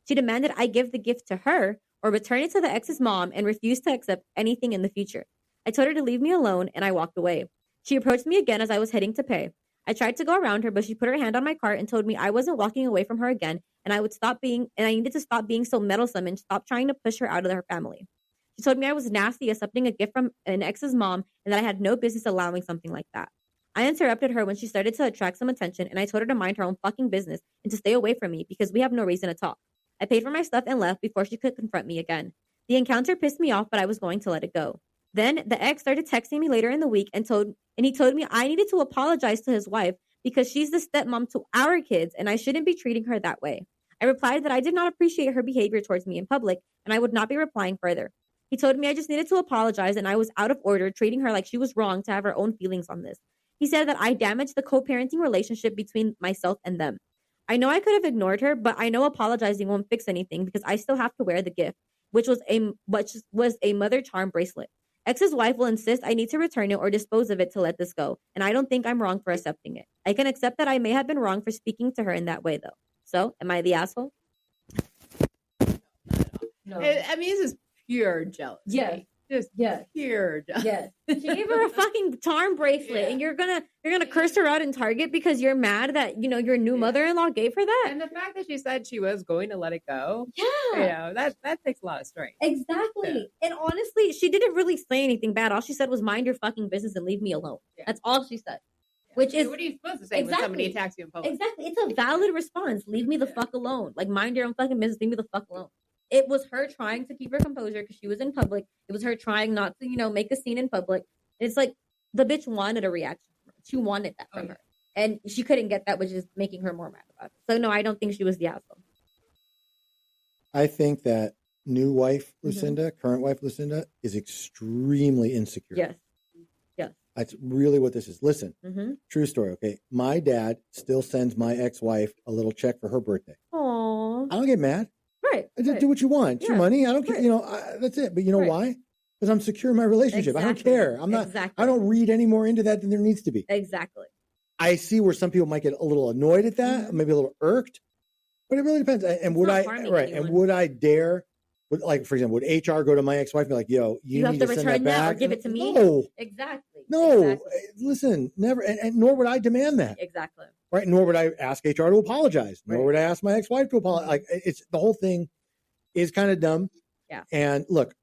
She demanded I give the gift to her or return it to the ex's mom and refused to accept anything in the future. I told her to leave me alone and I walked away. She approached me again as I was heading to pay. I tried to go around her, but she put her hand on my cart and told me I wasn't walking away from her again and I needed to stop being so meddlesome and stop trying to push her out of her family. She told me I was nasty accepting a gift from an ex's mom and that I had no business allowing something like that. I interrupted her when she started to attract some attention and I told her to mind her own fucking business and to stay away from me because we have no reason to talk. I paid for my stuff and left before she could confront me again. The encounter pissed me off, but I was going to let it go. Then the ex started texting me later in the week and he told me I needed to apologize to his wife because she's the stepmom to our kids and I shouldn't be treating her that way. I replied that I did not appreciate her behavior towards me in public and I would not be replying further. He told me I just needed to apologize and I was out of order, treating her like she was wrong to have her own feelings on this. He said that I damaged the co-parenting relationship between myself and them. I know I could have ignored her, but I know apologizing won't fix anything because I still have to wear the gift, which was a mother charm bracelet. Ex's wife will insist I need to return it or dispose of it to let this go, and I don't think I'm wrong for accepting it. I can accept that I may have been wrong for speaking to her in that way, though. So, am I the asshole?
No. I mean, this is pure jealousy.
Yes.
Just pure jealousy.
Yes. She gave her a fucking charm bracelet and you're gonna curse her out in Target because you're mad that, your new mother-in-law gave her that.
And the fact that she said she was going to let it go.
Yeah.
That takes a lot of strength.
Exactly. Yeah. And honestly, she didn't really say anything bad. All she said was mind your fucking business and leave me alone. Yeah. That's all she said. Yeah. Which is
what are you supposed to say when somebody attacks you in public?
Exactly. It's a valid response. Leave me the fuck alone. Like mind your own fucking business, leave me the fuck alone. It was her trying to keep her composure because she was in public. It was her trying not to, make a scene in public. It's like the bitch wanted a reaction from her. She wanted that from her. And she couldn't get that, which is making her more mad about it. So, no, I don't think she was the asshole.
I think that new wife, Lucinda, current wife, Lucinda, is extremely insecure.
Yes. Yes.
That's really what this is. Listen, true story, okay? My dad still sends my ex-wife a little check for her birthday.
Aww.
I don't get mad.
Right.
Do what you want. It's your money. I don't care. That's it. But you know why? Because I'm secure in my relationship. Exactly. I don't care. I'm not. Exactly. I don't read any more into that than there needs to be.
Exactly.
I see where some people might get a little annoyed at that, maybe a little irked. But it really depends. And would and would I dare? Like, for example, would HR go to my ex-wife and be like, "Yo, you need to return that
or give it to me"?
No,
exactly.
No,
exactly.
Listen, never, and nor would I demand that.
Exactly.
Right? Nor would I ask HR to apologize. Nor would I ask my ex-wife to apologize. Like, it's the whole thing is kind of dumb.
Yeah.
And look,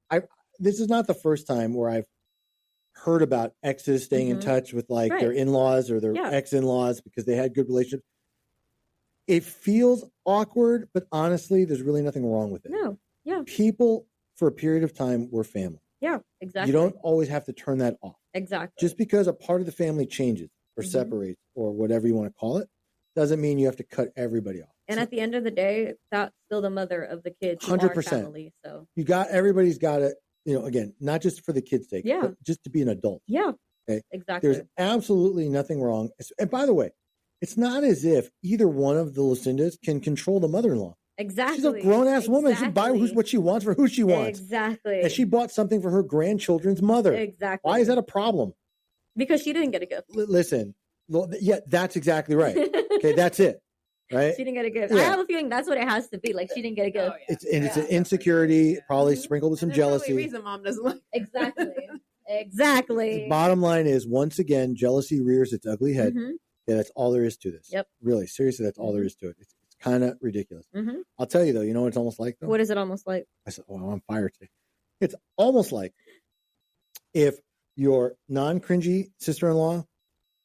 this is not the first time where I've heard about exes staying in touch with like their in-laws or their ex-in-laws because they had good relationships. It feels awkward, but honestly, there's really nothing wrong with it.
No. Yeah.
People for a period of time were family.
Yeah, exactly.
You don't always have to turn that off.
Exactly.
Just because a part of the family changes or separates or whatever you want to call it, doesn't mean you have to cut everybody off.
And at the end of the day, that's still the mother of the kids. 100%. Family, so everybody's
got to, again, not just for the kids' sake, but just to be an adult.
Yeah.
Okay.
Exactly.
There's absolutely nothing wrong. And by the way, it's not as if either one of the Lucindas can control the mother-in-law.
Exactly.
She's a grown-ass woman. She buy what she wants for who she wants.
Exactly.
And she bought something for her grandchildren's mother.
Exactly.
Why is that a problem?
Because she didn't get a gift.
Listen, that's exactly right. Okay, that's it. Right?
She didn't get a gift. I have a feeling that's what it has to be. Like, she didn't get a gift.
Oh, yeah. It's an insecurity, probably sprinkled with some jealousy.
Reason mom doesn't like.
Exactly. Exactly.
The bottom line is, once again, jealousy rears its ugly head. Yeah, that's all there is to this.
Yep.
Really, seriously, that's all there is to it. It's kind of ridiculous. I'll tell you though, you know what it's almost like though?
What is it almost like?
I said, I'm on fire today. It's almost like if your non-cringy sister-in-law,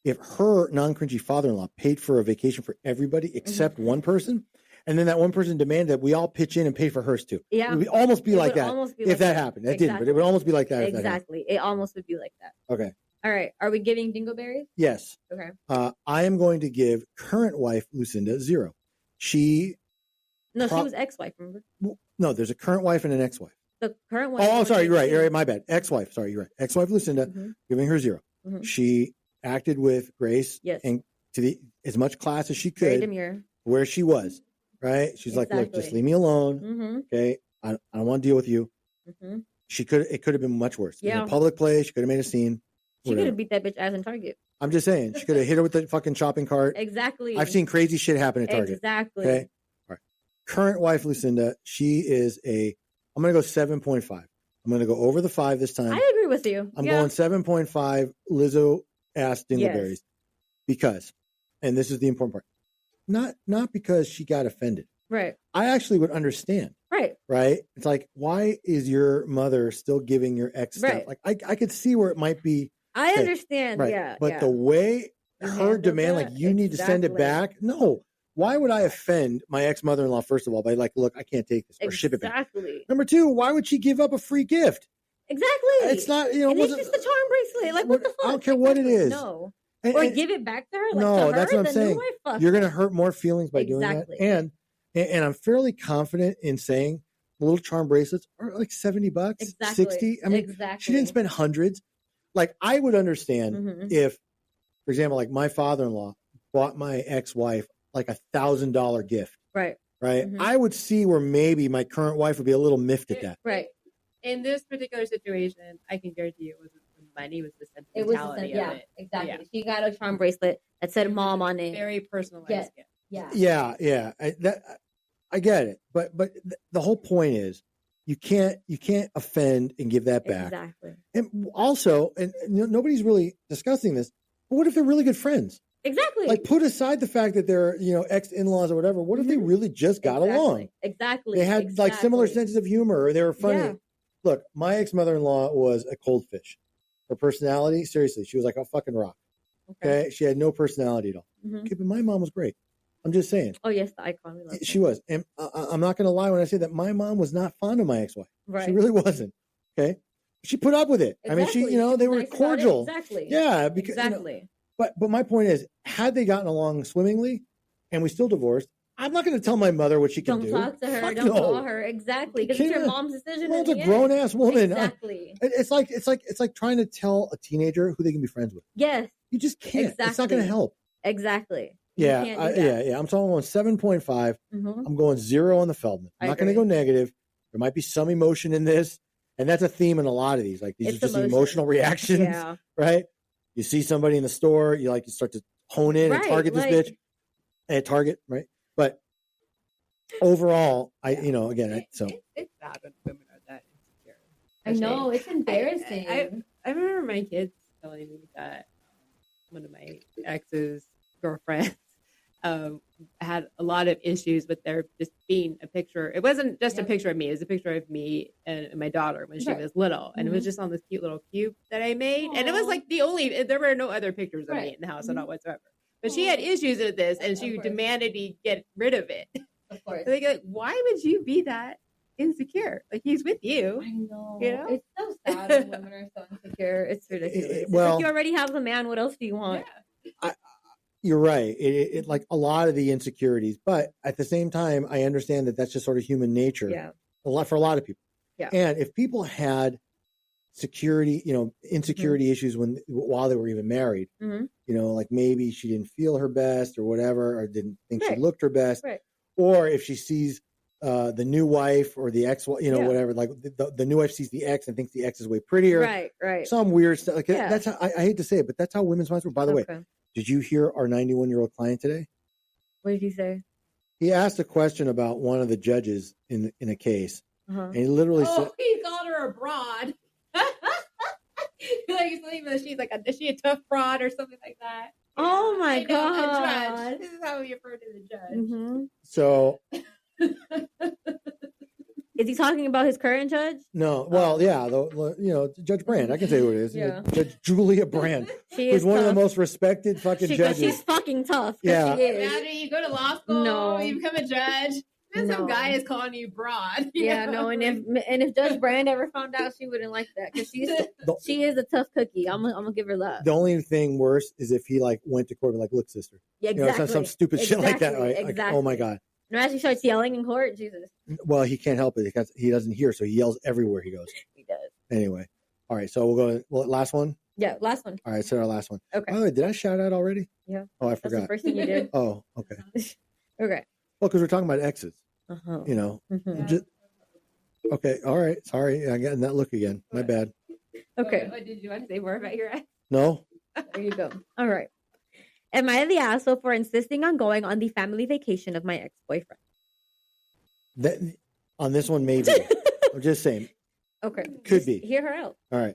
if her non-cringy father-in-law paid for a vacation for everybody except one person, and then that one person demanded that we all pitch in and pay for hers too.
Yeah.
It would almost be like that if that happened. That didn't, but it would almost be like that.
Exactly. It almost would be like that.
Okay.
All right. Are we giving dingleberries?
Yes.
Okay.
I am going to give current wife Lucinda 0. She
was ex-wife, remember?
No, there's a current wife and an ex-wife.
The current wife.
Oh, sorry, you're right. You're right. My bad. Ex-wife. Sorry, you're right. Ex-wife Lucinda, giving her 0. She acted with grace and to as much class as she could where she was. Right? She's like, look, just leave me alone. Okay. I don't want to deal with you. It could have been much worse.
Yeah.
In a public place, she could have made a scene.
She could have beat that bitch ass in Target.
I'm just saying, she could have hit her with the fucking shopping cart.
Exactly.
I've seen crazy shit happen at Target.
Exactly.
Okay. All right. Current wife Lucinda, she is I'm going to go 7.5. I'm going to go over the 5 this time.
I agree with you.
I'm going 7.5 Lizzo ass dingleberries because, and this is the important part, not because she got offended.
Right.
I actually would understand.
Right.
Right. It's like, why is your mother still giving your ex stuff? Like, I could see where it might be.
I understand.
Right.
Yeah.
But the way her demand, like, you need to send it back. No. Why would I offend my ex mother-in-law, first of all, by like, look, I can't take this or ship it back. Number 2, why would she give up a free gift?
Exactly.
It's not,
it's just a charm bracelet. Like, what the fuck?
I don't care what it is.
No. Or give it back to her. Like,
no,
to her,
that's what I'm saying. You're going to hurt more feelings by doing that. And I'm fairly confident in saying little charm bracelets are like $70, 60. I mean, she didn't spend hundreds. Like, I would understand if, for example, like my father-in-law bought my ex-wife like $1,000 gift.
Right.
Right. I would see where maybe my current wife would be a little miffed at that.
Right.
In this particular situation, I can guarantee you it wasn't the money, it was the sentimentality of it.
Exactly. Yeah. She got a charm bracelet that said "mom" on it.
Very personalized gift.
Yeah. I get it, but the whole point is you can't offend and give that back.
Exactly.
And also, and nobody's really discussing this, but what if they're really good friends?
Exactly.
Like, put aside the fact that they're ex-in-laws or whatever. What if they really just got along?
Exactly.
They had like similar senses of humor, or they were funny. Yeah. Look, my ex-mother-in-law was a cold fish. Her personality, seriously, she was like a fucking rock. Okay, she had no personality at all. Okay, but my mom was great. I'm just saying.
Oh yes, the icon.
She was, and I'm not going to lie when I say that my mom was not fond of my ex-wife.
Right.
She really wasn't. Okay, she put up with it.
Exactly.
I mean, they were cordial.
Exactly.
Yeah, because but my point is, had they gotten along swimmingly, and we still divorced, I'm not going to tell my mother what she can do.
Don't talk to her. Don't call her. Exactly, because it's your mom's decision.
Mom's a grown ass woman.
Exactly.
It's like trying to tell a teenager who they can be friends with.
Yes.
You just can't. Exactly. It's not going to help.
Exactly.
Yeah. I'm talking about 7.5. I'm going 0 on the Feldman. I'm not going to go negative. There might be some emotion in this, and that's a theme in a lot of these. Like, these are just emotional reactions, right? You see somebody in the store, you start to hone in and target this bitch at Target, right? But overall,
it's bad when women are that insecure.
I know, it's embarrassing.
I remember my kids telling me that one of my ex's girlfriends had a lot of issues with there just being a picture. It wasn't just a picture of me. It was a picture of me and my daughter when she was little. And it was just on this cute little cube that I made. Aww. And it was like there were no other pictures of me in the house at all whatsoever. But she had issues with this and she demanded he get rid of it.
Of course.
Like, why would you be that insecure? Like, he's with you.
I know.
You know?
It's so sad when women are so insecure. It's ridiculous. Well, like you already have the man. What else do you want?
Yeah. You're right. It like a lot of the insecurities, but at the same time, I understand that that's just sort of human nature.
Yeah.
For a lot of people.
Yeah.
And if people had insecurity issues while they were even married, like maybe she didn't feel her best or whatever, or didn't think she looked her best, or if she sees the new wife or the ex, whatever, like the new wife sees the ex and thinks the ex is way prettier.
Right.
Some weird stuff. Like that's how, I hate to say it, but that's how women's minds work. By the way, did you hear our 91-year-old client today?
What did he say?
He asked a question about one of the judges in a case, and he literally said,
he called her a broad. Like she's like, is she a tough broad or something like that?
Oh my God!
This is how we refer to the judge.
Mm-hmm.
So,
is he talking about his current judge?
No. Well, Judge Brand. I can say who it is.
Yeah.
Judge Julia Brand.
Who's
one of the most respected fucking judges.
She's fucking tough.
Yeah.
She is.
Imagine you go to law school. No. You become a judge. Then some guy is calling you broad.
No. And if Judge Brand ever found out, she wouldn't like that because she is a tough cookie. I'm gonna give her love.
The only thing worse is if he like went to court and like, look, sister.
Yeah, exactly.
Some stupid shit like that. Right?
Exactly.
Like, oh my God.
Imagine he starts yelling in court. Jesus.
Well, he can't help it because he doesn't hear, so he yells everywhere he goes.
He does.
Anyway, all right. So we'll go. Last one.
Yeah, last one.
All right, so our last one.
Okay.
Oh, did I shout out already?
Yeah.
Oh, I forgot.
That's the first thing you did.
Oh, okay.
Okay.
Well, because we're talking about exes. Okay. All right. Sorry, I got that look again. My bad.
Okay.
Did you want to say more about your ex?
No.
There you go. All right. Am I the asshole for insisting on going on the family vacation of my ex-boyfriend?
On this one, maybe. I'm just saying.
Okay.
Could be.
Hear her out.
All right.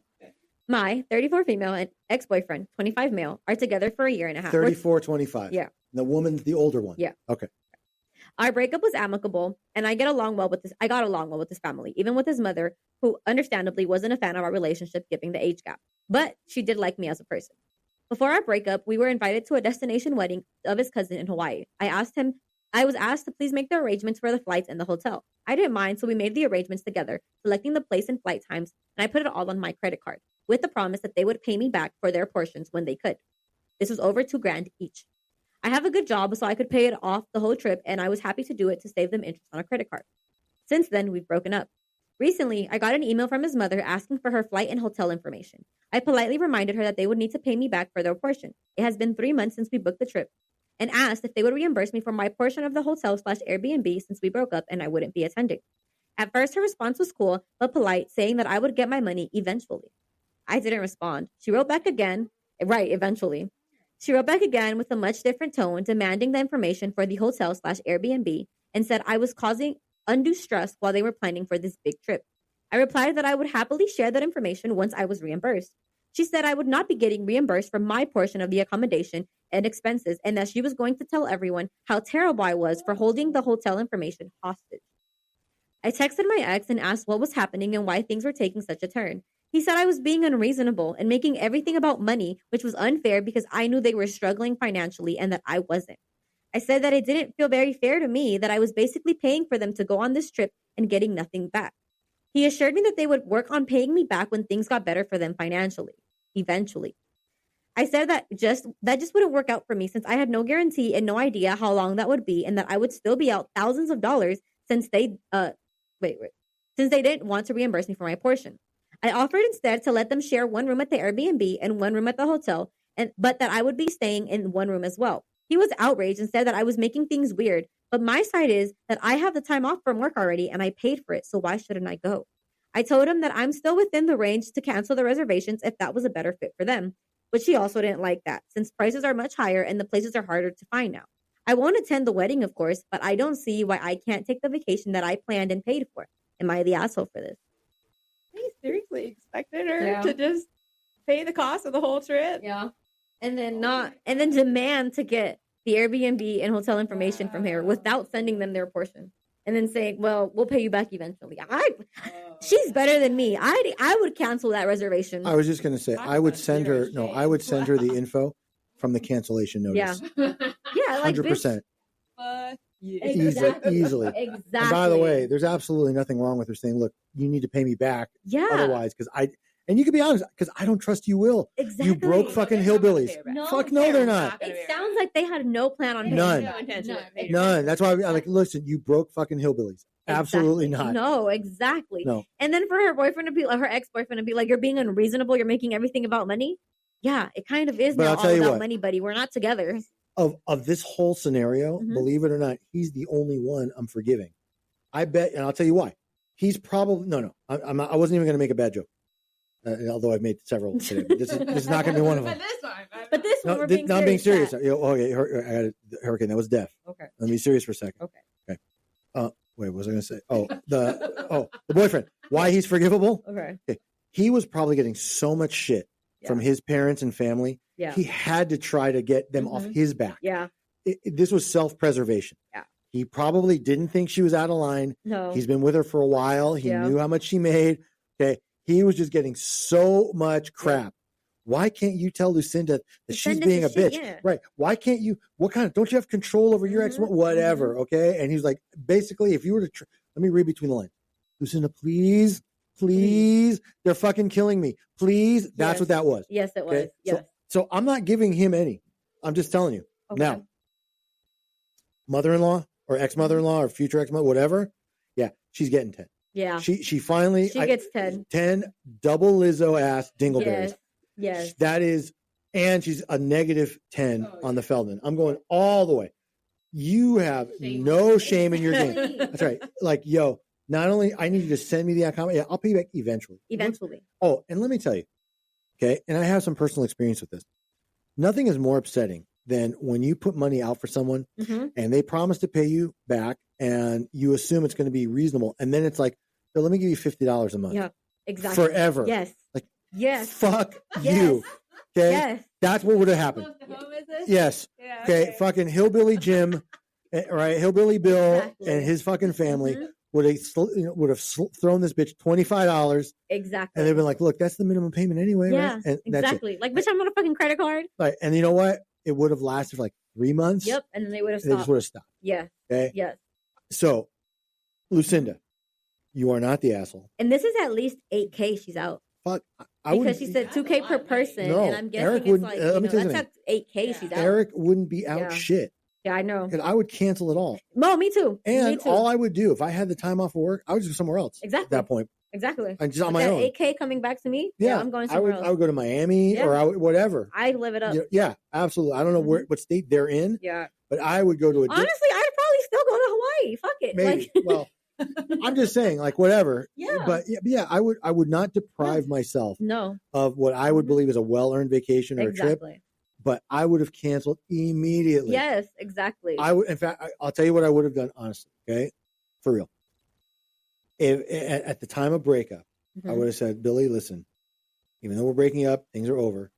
My 34 female and ex-boyfriend, 25 male, are together for a year and a half.
34, 25.
Yeah.
The woman's the older one.
Yeah.
Okay.
Our breakup was amicable, and I got along well with his family, even with his mother, who understandably wasn't a fan of our relationship given the age gap. But she did like me as a person. Before our breakup, we were invited to a destination wedding of his cousin in Hawaii. I was asked to please make the arrangements for the flights and the hotel. I didn't mind, so we made the arrangements together, selecting the place and flight times, and I put it all on my credit card, with the promise that they would pay me back for their portions when they could. This was over $2,000 each. I have a good job, so I could pay it off the whole trip, and I was happy to do it to save them interest on a credit card. Since then, we've broken up. Recently, I got an email from his mother asking for her flight and hotel information. I politely reminded her that they would need to pay me back for their portion. It has been 3 months since we booked the trip, and asked if they would reimburse me for my portion of the hotel/Airbnb since we broke up and I wouldn't be attending. At first, her response was cool, but polite, saying that I would get my money eventually. I didn't respond. She wrote back again. Right, eventually. She wrote back again with a much different tone, demanding the information for the hotel/Airbnb, and said I was causing undue stress while they were planning for this big trip. I replied that I would happily share that information once I was reimbursed. She said I would not be getting reimbursed for my portion of the accommodation and expenses, and that she was going to tell everyone how terrible I was for holding the hotel information hostage. I texted my ex and asked what was happening and why things were taking such a turn. He said I was being unreasonable and making everything about money, which was unfair because I knew they were struggling financially and that I wasn't. I said that it didn't feel very fair to me that I was basically paying for them to go on this trip and getting nothing back. He assured me that they would work on paying me back when things got better for them financially, eventually. I said that just wouldn't work out for me since I had no guarantee and no idea how long that would be, and that I would still be out thousands of dollars since they didn't want to reimburse me for my portion. I offered instead to let them share one room at the Airbnb and one room at the hotel, but that I would be staying in one room as well. He was outraged and said that I was making things weird, but my side is that I have the time off from work already and I paid for it, so why shouldn't I go? I told him that I'm still within the range to cancel the reservations if that was a better fit for them, but she also didn't like that since prices are much higher and the places are harder to find now. I won't attend the wedding, of course, but I don't see why I can't take the vacation that I planned and paid for. Am I the asshole for this?
He seriously expected her to just pay the cost of the whole trip.
Yeah. And then demand to get the Airbnb and hotel information from her without sending them their portion. And then saying, well, we'll pay you back eventually. She's better than me. I would cancel that reservation.
I was just going to say, I would send her the info from the cancellation notice.
Yeah. Yeah, like
100%.
Exactly.
Easily.
Exactly.
And by the way, there's absolutely nothing wrong with her saying, look, you need to pay me back.
Yeah.
Otherwise, and you can be honest, because I don't trust you will.
Exactly.
You broke fucking hillbillies.
No,
Fuck no, they're not.
It sounds like they had no plan on paying.
None. That's why I'm like, listen, you broke fucking hillbillies. Absolutely not.
No, exactly.
No.
And then for her boyfriend to be like, her ex-boyfriend to be like, you're being unreasonable. You're making everything about money. Yeah, it kind of is now all about money, buddy. We're not together.
Of this whole scenario, believe it or not, he's the only one I'm forgiving. I bet, and I'll tell you why. He's probably I wasn't even going to make a bad joke, although I've made several today. But this is not going to be one of them.
But this one,
I'm being serious. Okay, I got a hurricane. That was death.
Okay,
let me be serious for a second. Okay. Wait, what was I going to say? The boyfriend. Why he's forgivable?
Okay.
He was probably getting so much shit from his parents and family.
Yeah.
He had to try to get them off his back.
Yeah.
This was self-preservation.
Yeah.
He probably didn't think she was out of line.
No.
He's been with her for a while. He knew how much she made. Okay. He was just getting so much crap. Why can't you tell Lucinda that she's being a bitch?
Yeah.
Right. Why can't you? Don't you have control over your ex? Whatever. Okay. And he's like, basically, if you were to, let me read between the lines. Lucinda, please, they're fucking killing me. Please. That's what that was.
Yes, it was.
Okay?
Yes.
So I'm not giving him any. I'm just telling you.
Okay.
Now, mother-in-law or ex-mother-in-law or future ex-mother, whatever. Yeah, she's getting 10.
Yeah.
She finally
gets 10.
10 double Lizzo ass dingleberries.
Yes.
That is, and she's a negative 10 on the Feldman. I'm going all the way. You have no shame in your game. That's right. Like, yo, not only I need you to send me the account, I'll pay you back eventually. Oh, and let me tell you, okay, and I have some personal experience with this. Nothing is more upsetting than when you put money out for someone and they promise to pay you back and you assume it's going to be reasonable. And then it's like, so let me give you $50 a month.
Yeah, exactly.
Forever.
Yes.
Like,
yes.
Fuck you. Okay.
Yes.
That's what would have happened. Yes. Yeah, okay. Fucking Hillbilly Jim, right? Hillbilly Bill and his fucking family would have thrown this bitch $25.
Exactly.
And they've been like, look, that's the minimum payment anyway.
Yeah.
Right? And
exactly. Like, bitch, I'm on a fucking credit card.
Right. And you know what? It would have lasted for like 3 months.
Yep. And then they would have stopped.
They just would have stopped.
Yeah.
Okay.
Yes.
So, Lucinda, you are not the asshole.
And this is at least $8K she's out.
Fuck.
Because she said $2K per person. No, and I'm guessing Eric it's like, that's at $8K she's out.
Eric wouldn't be out shit.
Yeah, I know.
And I would cancel it all.
No, me too.
And all I would do, if I had the time off of work, I would go somewhere else.
Exactly.
At that point.
Exactly.
And just on my own.
$8K coming back to me. Yeah, I'm going somewhere else.
I would go to Miami or I would, whatever.
I'd live it up.
Yeah, absolutely. I don't know what state they're in.
Yeah.
But I would go to
Honestly, I'd probably still go to Hawaii. Fuck it.
Maybe. Well, I'm just saying, like, whatever.
Yeah.
But yeah, I would not deprive myself of what I would believe is a well-earned vacation or a trip. But I would have canceled immediately.
Yes, exactly.
In fact, I'll tell you what I would have done, honestly. Okay, for real. If at the time of breakup, I would have said, Billy, listen, even though we're breaking up, things are over.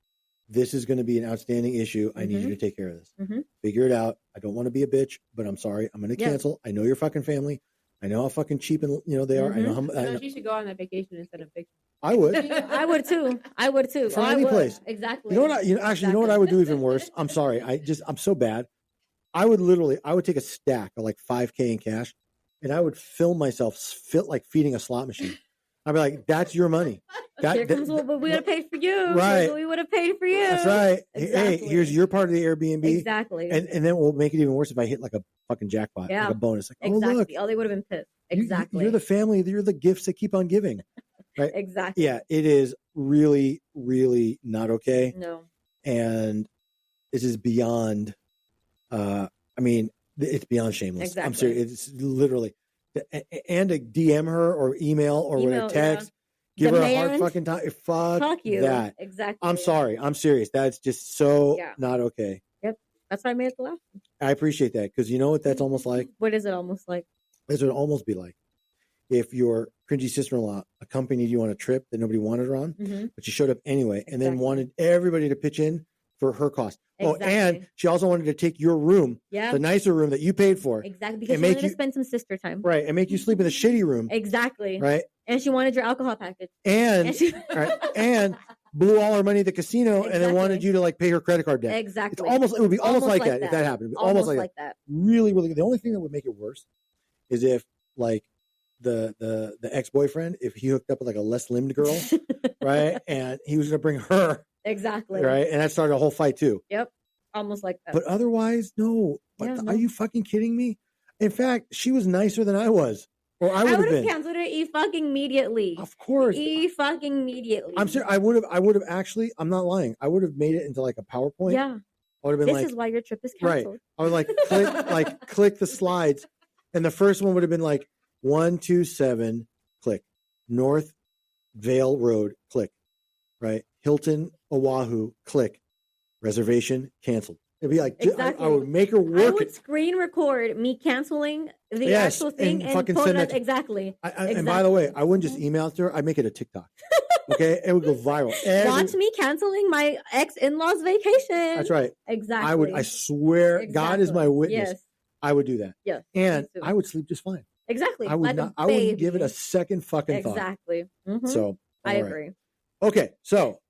This is going to be an outstanding issue. I need you to take care of this. Figure it out. I don't want to be a bitch, but I'm sorry. I'm going to cancel. I know your fucking family. I know how fucking cheap and they are. I know how.
She should go on that vacation instead of pictures.
I would.
I would too.
From any place.
Exactly.
You know what? You know what I would do even worse. I'm sorry. I'm so bad. I would take a stack of like $5K in cash, and I would film myself feeding a slot machine. I'd be like, "That's your money."
Here comes what we would have paid for you.
Right.
We would have paid for you.
That's right.
Exactly.
Hey, here's your part of the Airbnb.
Exactly.
And then we'll make it even worse if I hit like a fucking jackpot, like a bonus. Like,
exactly.
Oh, look.
They would have been pissed. Exactly.
You're the family. You're the gifts that keep on giving. Right.
Exactly.
Yeah, it is really, really not okay.
No.
And this is beyond. It's beyond shameless.
Exactly.
I'm serious. It's literally, and to DM her or email or whatever, text, give her a hard fucking time. Fuck you. That.
Exactly.
I'm sorry. I'm serious. That's just so not okay.
Yep. That's why I made it the last one.
I appreciate that because you know what that's almost like?
What is it almost like?
This would almost be like if your cringy sister-in-law accompanied you on a trip that nobody wanted her on, but she showed up anyway and then wanted everybody to pitch in for her cost. Exactly. Oh, and she also wanted to take your room, the nicer room that you paid for.
Exactly, because she wanted to spend some sister time.
Right, and make you sleep in the shitty room.
Exactly.
Right.
And she wanted your alcohol package.
And blew all her money at the casino and then wanted you to like pay her credit card debt.
Exactly.
It would be almost like that if that happened. Almost like that. Really, really good. The only thing that would make it worse is if like the ex-boyfriend, if he hooked up with like a less limbed girl, right? And he was going to bring her.
Exactly.
Right. And that started a whole fight too.
Yep. Almost like that.
But otherwise, no. Are you fucking kidding me? In fact, she was nicer than I was. Or I would have
canceled it fucking immediately.
Of course.
Fucking immediately.
I'm serious. I would have actually, I'm not lying. I would have made it into like a PowerPoint.
Yeah.
I would have been
this
like,
is why your trip is canceled.
Right. I would click the slides. And the first one would have been like 127, click. North Vale Road, click. Right. Hilton, Oahu, click. Reservation canceled. It'd be like, I would make her work.
I would screen record me canceling the actual thing and
fucking
put
send
it.
that.
Exactly.
And by the way, I wouldn't just email it to her. I'd make it a TikTok. Okay. It would go viral.
Watch me canceling my ex-in-laws vacation.
That's right.
Exactly.
I swear, God is my witness.
Yes.
I would do that.
Yeah.
And I would sleep just fine.
Exactly.
I would not. I wouldn't give it a second fucking thought.
Exactly.
So
I agree.
Okay. So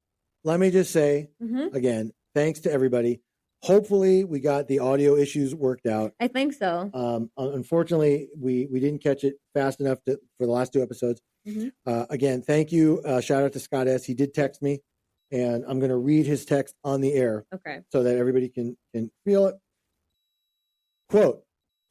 let me just say again, thanks to everybody. Hopefully we got the audio issues worked out.
I think so.
Unfortunately, we didn't catch it fast enough for the last 2 episodes. Again, thank you. Shout out to Scott S. He did text me, and I'm going to read his text on the air.
Okay.
So that everybody can feel it. Quote,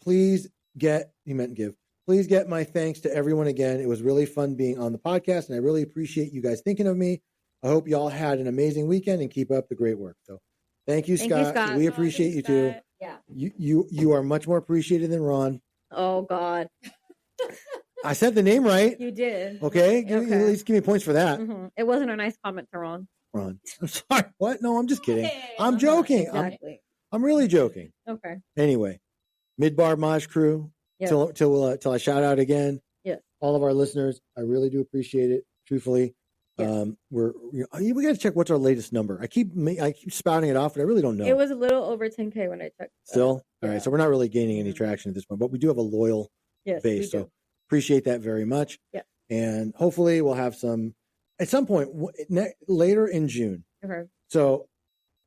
please get my thanks to everyone again. It was really fun being on the podcast, and I really appreciate you guys thinking of me. I hope y'all had an amazing weekend and keep up the great work. So thank you, Scott. We appreciate you too.
Yeah.
You are much more appreciated than Ron.
Oh God.
I said the name right.
You did.
Okay. At least give me points for that.
It wasn't a nice comment to Ron.
I'm sorry. What? No, I'm just kidding. I'm joking.
Exactly.
I'm really joking.
Okay.
Anyway, Midbar Maj crew.
Yes.
Till I shout out again.
Yes.
All of our listeners, I really do appreciate it. Truthfully, yes. We got to check what's our latest number. I keep spouting it off, but I really don't know.
It was a little over 10K when I checked.
Still, all right. So we're not really gaining any traction at this point, but we do have a loyal base. So appreciate that very much.
Yeah.
And hopefully we'll have some at some point later in June.
Okay.
So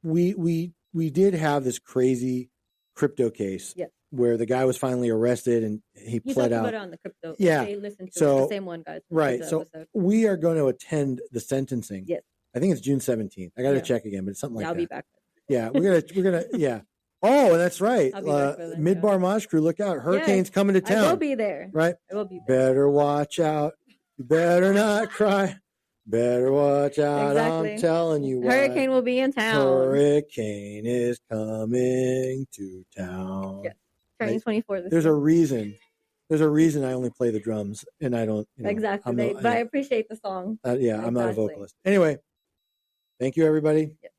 we did have this crazy crypto case.
Yes.
Where the guy was finally arrested and he pled out.
On the crypto.
Yeah.
Listen to the same one, guys.
Right. So we are going to attend the sentencing.
Yes.
I think it's June 17th. I got to check again, but it's something like that.
I'll be back.
Yeah. We're going to, yeah. Oh, that's right. Midbar Maj crew, look out. Hurricane's coming to town.
I will be there.
Right.
I will be there.
Better watch out. You better not cry. Better watch out. Exactly. I'm telling you what.
Hurricane will be in town.
Hurricane is coming to town.
Yes. Turning 24 this
There's a reason I only play the drums and I don't.
Exactly. But I appreciate the song.
I'm not a vocalist. Anyway, thank you, everybody.
Yes.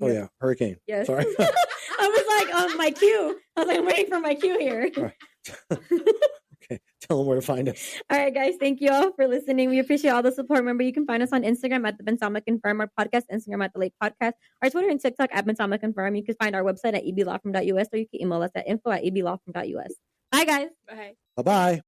Oh, yeah. Hurricane.
Yes.
Sorry.
I was like, on my cue. I was like, I'm waiting for my cue here.
Right. Okay. Tell them where to find us.
All right, guys. Thank you all for listening. We appreciate all the support. Remember, you can find us on Instagram at the Bensama Confirm, our podcast, Instagram at the Late Podcast, our Twitter and TikTok at Bensama Confirm. You can find our website at eblawfirm.us or you can email us at info@eblawfirm.us. Bye, guys.
Bye.
Bye-bye.